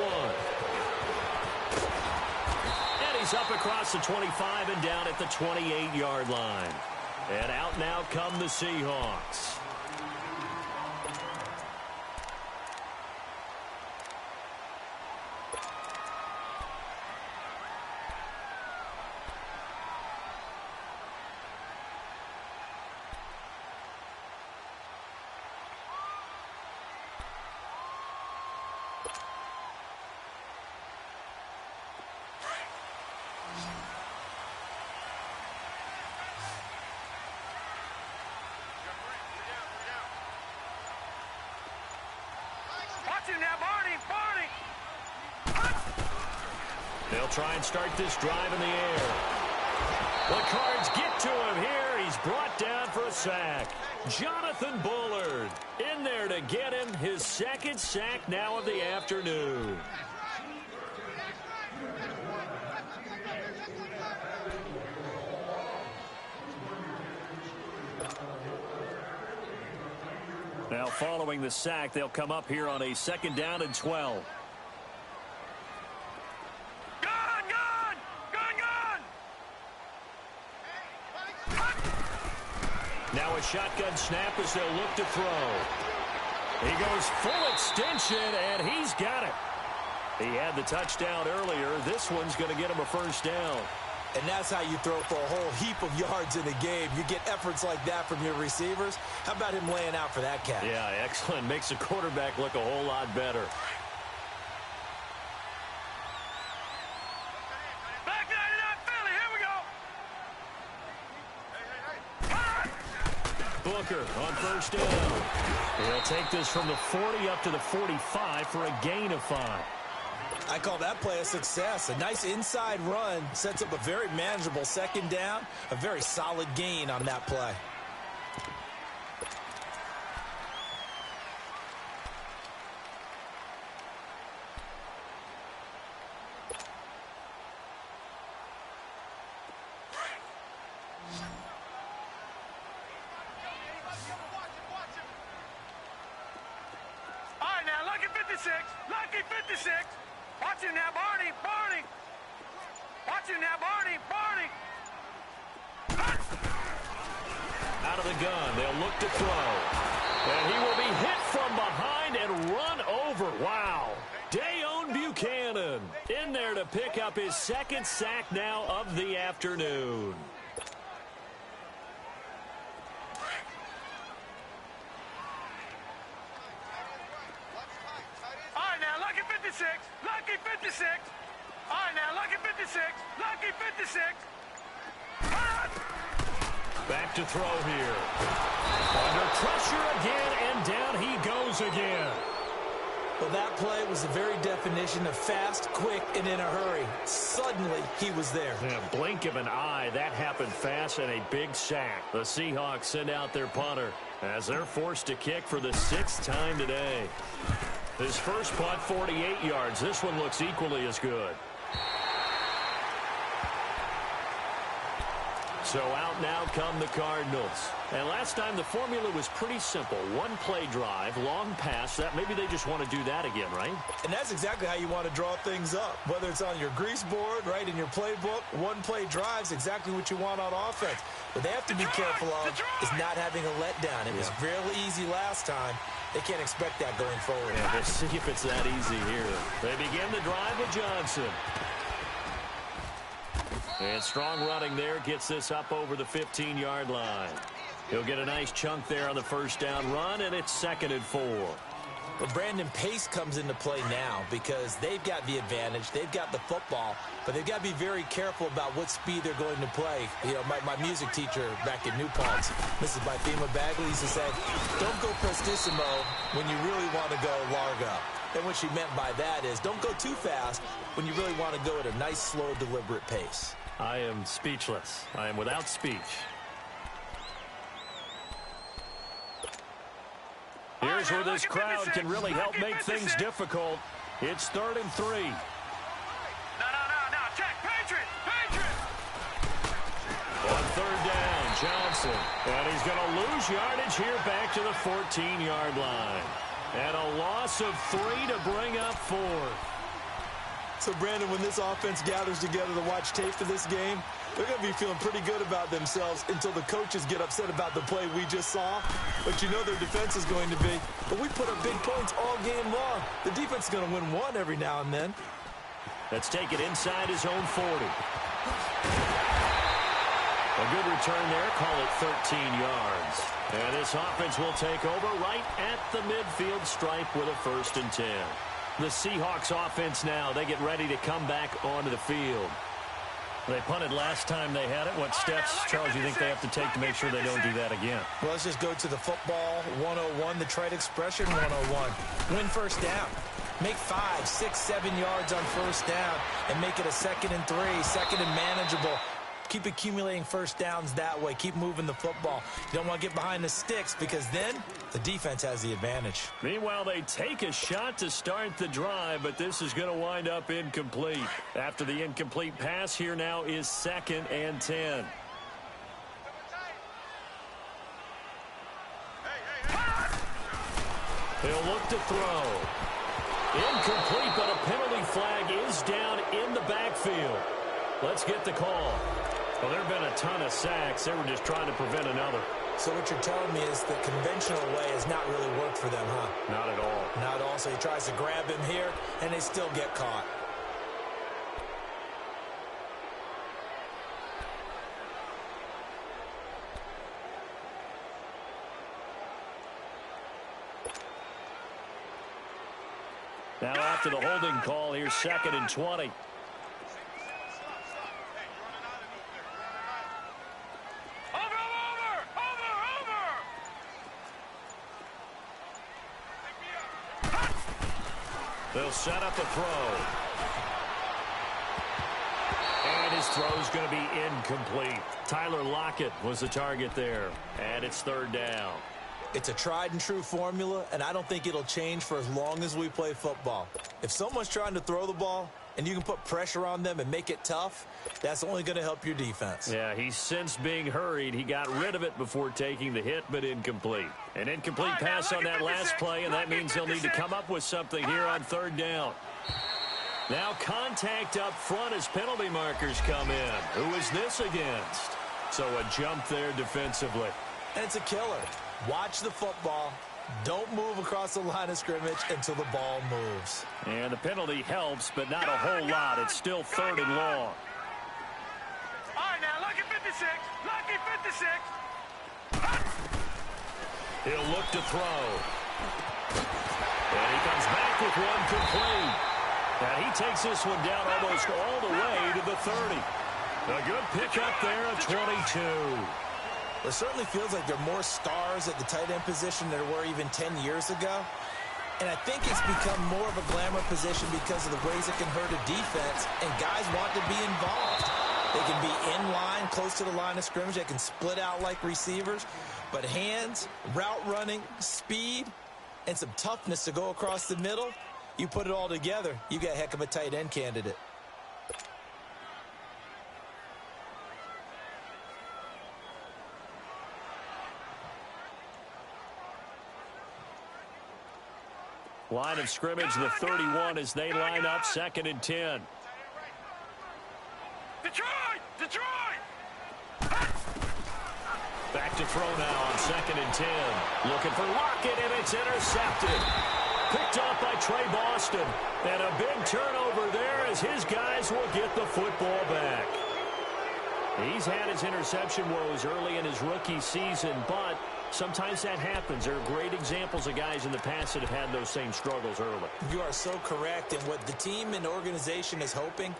And is up across the 25 and down at the 28-yard line. And out now come the Seahawks. They'll try and start this drive in the air. The Cards get to him here. He's brought down for a sack. Jonathan Bullard in there to get him his second sack now of the afternoon. Now following the sack, they'll come up here on a 2nd down and 12. Now a shotgun snap as they'll look to throw. He goes full extension, and he's got it. He had the touchdown earlier. This one's going to get him a first down. And that's how you throw for a whole heap of yards in the game. You get efforts like that from your receivers. How about him laying out for that catch? Yeah, excellent. Makes the quarterback look a whole lot better. Booker on first down. He'll take this from the 40 up to the 45 for a gain of 5. I call that play a success. A nice inside run sets up a very manageable 2nd down. A very solid gain on that play. Lucky 56. Watch him now, Barney. Watch him now, Barney. Out of the gun, they'll look to throw. And he will be hit from behind and run over. Wow. Dayon Buchanan in there to pick up his 2nd sack now of the afternoon. Lucky 56. All right, now, lucky 56. Lucky 56. Back to throw here. Under pressure again, and down he goes again. Well, that play was the very definition of fast, quick, and in a hurry. Suddenly, he was there. In a blink of an eye, that happened fast and a big sack. The Seahawks send out their punter as they're forced to kick for the 6th time today. His first punt, 48 yards. This one looks equally as good. So out now come the Cardinals. And last time the formula was pretty simple. One play drive, long pass. That maybe they just want to do that again, right? And that's exactly how you want to draw things up. Whether it's on your grease board, right, in your playbook, one play drive's exactly what you want on offense. What they have to be careful of is not having a letdown. It was fairly easy last time. They can't expect that going forward. Yeah, we'll see if it's that easy here. They begin the drive with Johnson. And strong running there gets this up over the 15-yard line. He'll get a nice chunk there on the first down run, and it's 2nd and 4. Well, Brandon, pace comes into play now because they've got the advantage. They've got the football, but they've got to be very careful about what speed they're going to play. You know, my music teacher back in New Paltz, Mrs. Bythema Bagley, used to say, don't go prestissimo when you really want to go largo. And what she meant by that is don't go too fast when you really want to go at a nice, slow, deliberate pace. I am speechless. I am without speech. Here's where this crowd can really help make things difficult. It's 3rd and 3. No. Check. Patriot. On 3rd down, Johnson. And he's going to lose yardage here back to the 14-yard line. And a loss of 3 to bring up 4. So, Brandon, when this offense gathers together to watch tape for this game, they're going to be feeling pretty good about themselves until the coaches get upset about the play we just saw. But you know their defense is going to be. But we put up big points all game long. The defense is going to win one every now and then. Let's take it inside his own 40. A good return there. Call it 13 yards. And this offense will take over right at the midfield stripe with a 1st and 10. The Seahawks offense now, they get ready to come back onto the field. They punted last time they had it. What steps, Charles, you think they have to take to make sure they don't do that again? Well, let's just go to the football 101, the trade expression 101. Win first down. Make 5, 6, 7 yards on first down and make it a 2nd and 3, 2nd and manageable. Keep accumulating first downs that way. Keep moving the football. You don't want to get behind the sticks because then the defense has the advantage. Meanwhile, they take a shot to start the drive, but this is going to wind up incomplete. After the incomplete pass, here now is 2nd and 10. He'll look to throw. Incomplete, but a penalty flag is down in the backfield. Let's get the call. Well, there have been a ton of sacks. They were just trying to prevent another. So what you're telling me is the conventional way has not really worked for them, huh? Not at all. Not at all. So he tries to grab him here, and they still get caught. Now after the holding call, here's 2nd and 20. They'll set up a throw. And his throw is going to be incomplete. Tyler Lockett was the target there. And it's 3rd down. It's a tried and true formula, and I don't think it'll change for as long as we play football. If someone's trying to throw the ball and you can put pressure on them and make it tough, that's only going to help your defense. Yeah, he's since being hurried. He got rid of it before taking the hit, but incomplete. An incomplete pass on that last play, and that means he'll need to come up with something here on 3rd down. Now contact up front as penalty markers come in. Who is this against? So a jump there defensively. And it's a killer. Watch the football. Don't move across the line of scrimmage until the ball moves. And the penalty helps, but not a whole lot. It's still 3rd and long. All right, now, lucky 56. Lucky 56. He'll look to throw. And he comes back with one complete. And he takes this one down almost all the way to the 30. A good pickup there at 22. It certainly feels like there are more stars at the tight end position than there were even 10 years ago. And I think it's become more of a glamour position because of the ways it can hurt a defense, and guys want to be involved. They can be in line, close to the line of scrimmage. They can split out like receivers. But hands, route running, speed, and some toughness to go across the middle, you put it all together, you got a heck of a tight end candidate. Line of scrimmage, the 31 as they line up 2nd and 10. Detroit! Detroit! Back to throw now on 2nd and 10. Looking for Lockett, and it's intercepted. Picked off by Trey Boston. And a big turnover there as his guys will get the football back. He's had his interception woes early in his rookie season, but sometimes that happens. There are great examples of guys in the past that have had those same struggles early. You are so correct. And what the team and organization is hoping,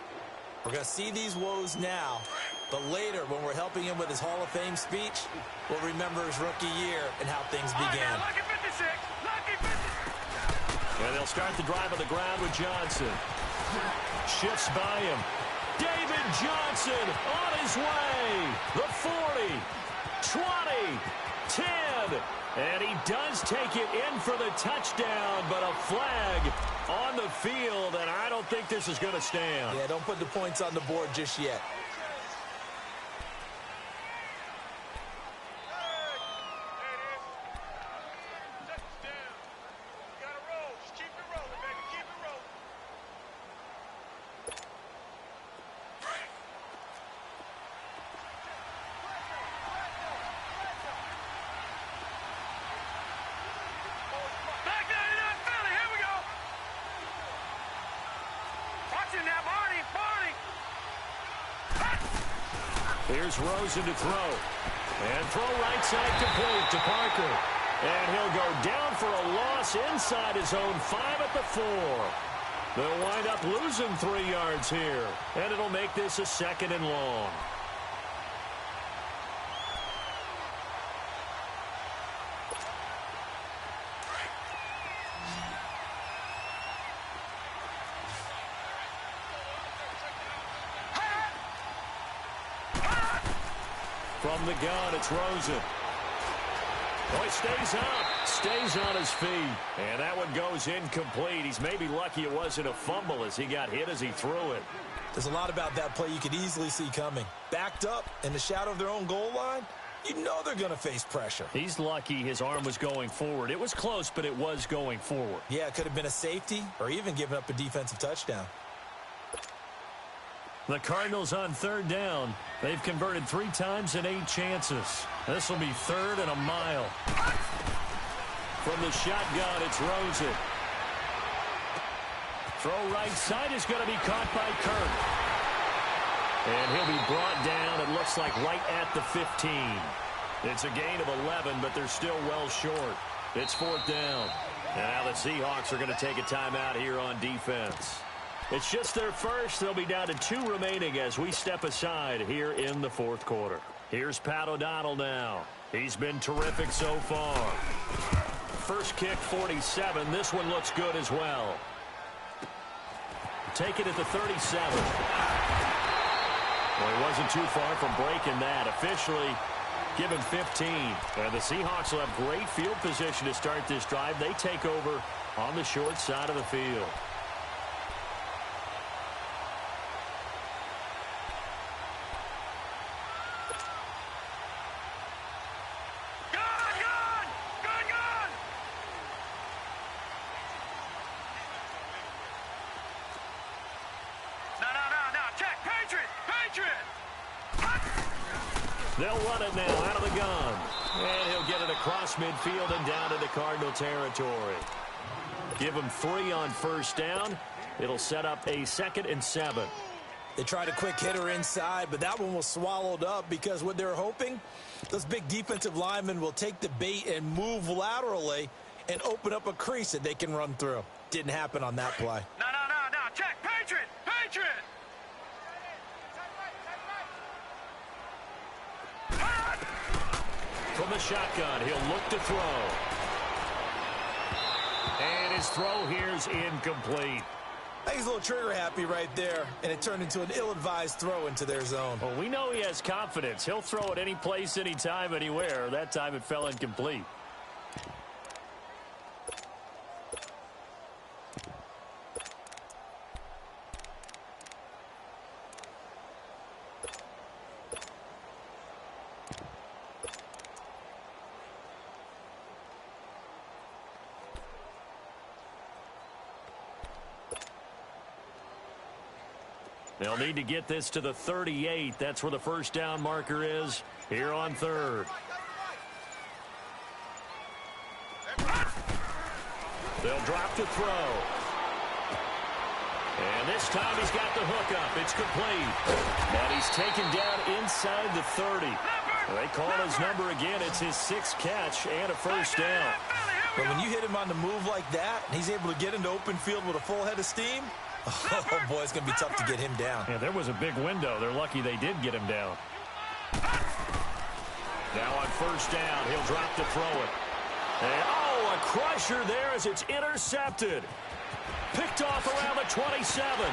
we're going to see these woes now, but later when we're helping him with his Hall of Fame speech, we'll remember his rookie year and how things began. Lucky 56! Lucky 56! And they'll start the drive on the ground with Johnson. Shifts by him. David Johnson on his way. The 40, 20, 10. And he does take it in for the touchdown, but a flag on the field, and I don't think this is going to stand. Yeah, don't put the points on the board just yet. Here's Rosen to throw. And throw right side complete to Parker. And he'll go down for a loss inside his own 5 at the 4. They'll wind up losing 3 yards here. And it'll make this a 2nd and long. From the gun, it's Rosen. Boy, stays on his feet. And that one goes incomplete. He's maybe lucky it wasn't a fumble as he got hit as he threw it. There's a lot about that play you could easily see coming. Backed up in the shadow of their own goal line, you know they're going to face pressure. He's lucky his arm was going forward. It was close, but it was going forward. Yeah, it could have been a safety or even given up a defensive touchdown. The Cardinals on 3rd down. They've converted 3 times in 8 chances. This will be 3rd and a mile. From the shotgun, it's Rosen. Throw right side is going to be caught by Kirk. And he'll be brought down, it looks like right at the 15. It's a gain of 11, but they're still well short. It's 4th down. And now the Seahawks are going to take a timeout here on defense. It's just their first. They'll be down to 2 remaining as we step aside here in the 4th quarter. Here's Pat O'Donnell now. He's been terrific so far. First kick, 47. This one looks good as well. Take it at the 37. Well, he wasn't too far from breaking that. Officially, give him 15. And the Seahawks will have great field position to start this drive. They take over on the short side of the field. They'll run it now out of the gun. And he'll get it across midfield and down into Cardinal territory. Give him 3 on 1st down. It'll set up a 2nd and 7. They tried a quick hitter inside, but that one was swallowed up because what they're hoping, those big defensive linemen will take the bait and move laterally and open up a crease that they can run through. Didn't happen on that play. No. Check. Patriot. From the shotgun, he'll look to throw. And his throw here's incomplete. I think he's a little trigger happy right there, and it turned into an ill-advised throw into their zone. Well, we know he has confidence. He'll throw it any place, anytime, anywhere. That time it fell incomplete. They'll need to get this to the 38. That's where the 1st down marker is here on 3rd. They'll drop to throw. And this time he's got the hook up. It's complete. And he's taken down inside the 30. They call his number again. It's his 6th catch and a 1st down. But when you hit him on the move like that, and he's able to get into open field with a full head of steam, oh, boy, it's going to be tough to get him down. Yeah, there was a big window. They're lucky they did get him down. Now on 1st down, he'll drop to throw it. And, oh, a crusher there as it's intercepted. Picked off around the 27.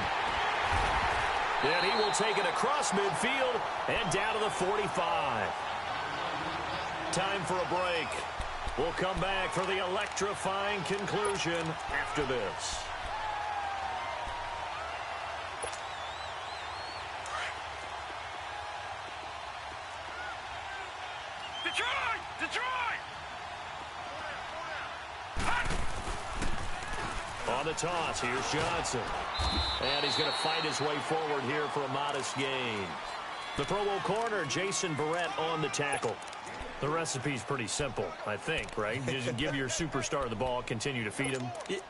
And he will take it across midfield and down to the 45. Time for a break. We'll come back for the electrifying conclusion after this. Detroit! On the toss, here's Johnson. And he's going to fight his way forward here for a modest gain. The Pro Bowl corner, Jason Barrett, on the tackle. The recipe's pretty simple, I think, right? Just give your superstar the ball, continue to feed him.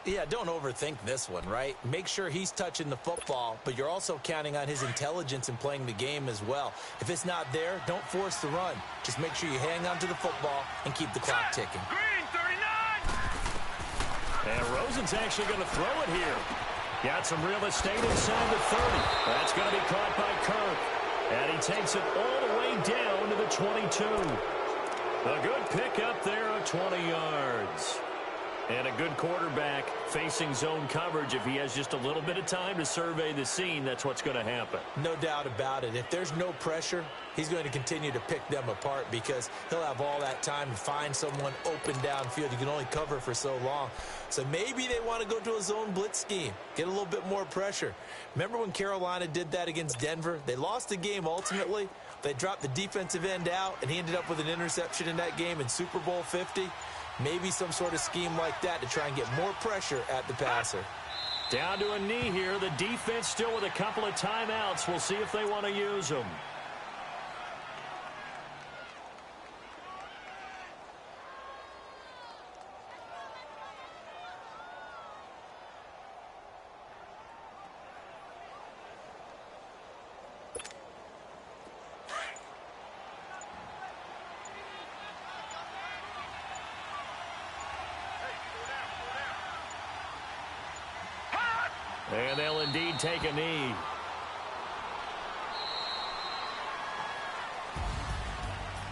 Yeah, don't overthink this one, right? Make sure he's touching the football, but you're also counting on his intelligence in playing the game as well. If it's not there, don't force the run. Just make sure you hang on to the football and keep the clock ticking. Green, 39! And Rosen's actually going to throw it here. Got some real estate inside the 30. That's going to be caught by Kirk. And he takes it all the way down to the 22. A good pickup there of 20 yards. And a good quarterback facing zone coverage. If he has just a little bit of time to survey the scene, that's what's going to happen. No doubt about it. If there's no pressure, he's going to continue to pick them apart because he'll have all that time to find someone open downfield. You can only cover for so long. So maybe they want to go to a zone blitz scheme, get a little bit more pressure. Remember when Carolina did that against Denver? They lost the game ultimately. They dropped the defensive end out, and he ended up with an interception in that game in Super Bowl 50. Maybe some sort of scheme like that to try and get more pressure at the passer. Down to a knee here. The defense still with a couple of timeouts. We'll see if they want to use them. And they'll indeed take a knee.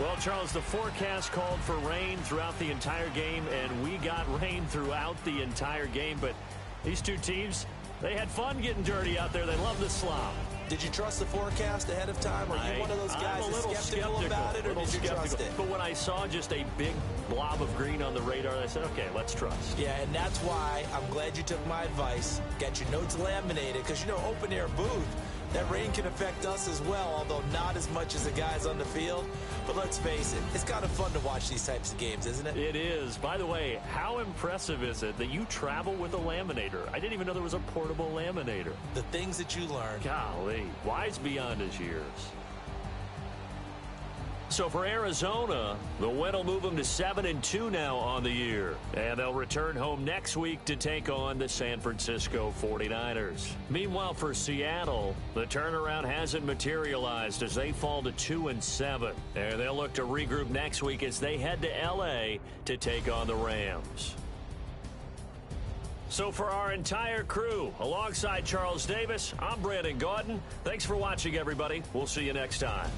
Well, Charles, the forecast called for rain throughout the entire game, and we got rain throughout the entire game. But these two teams, they had fun getting dirty out there. They love the slop. Did you trust the forecast ahead of time? Are you one of those guys that's skeptical about it, or did you trust it? But when I saw just a big blob of green on the radar, I said, okay, let's trust. Yeah, and that's why I'm glad you took my advice. Got your notes laminated, because, you know, open-air booth, that rain can affect us as well, although not as much as the guys on the field. But let's face it, it's kind of fun to watch these types of games, isn't it? It is. By the way, how impressive is it that you travel with a laminator? I didn't even know there was a portable laminator. The things that you learn. Golly, wise beyond his years. So for Arizona, the win will move them to 7-2 now on the year. And they'll return home next week to take on the San Francisco 49ers. Meanwhile, for Seattle, the turnaround hasn't materialized as they fall to 2-7. And they'll look to regroup next week as they head to L.A. to take on the Rams. So for our entire crew, alongside Charles Davis, I'm Brandon Gaudin. Thanks for watching, everybody. We'll see you next time.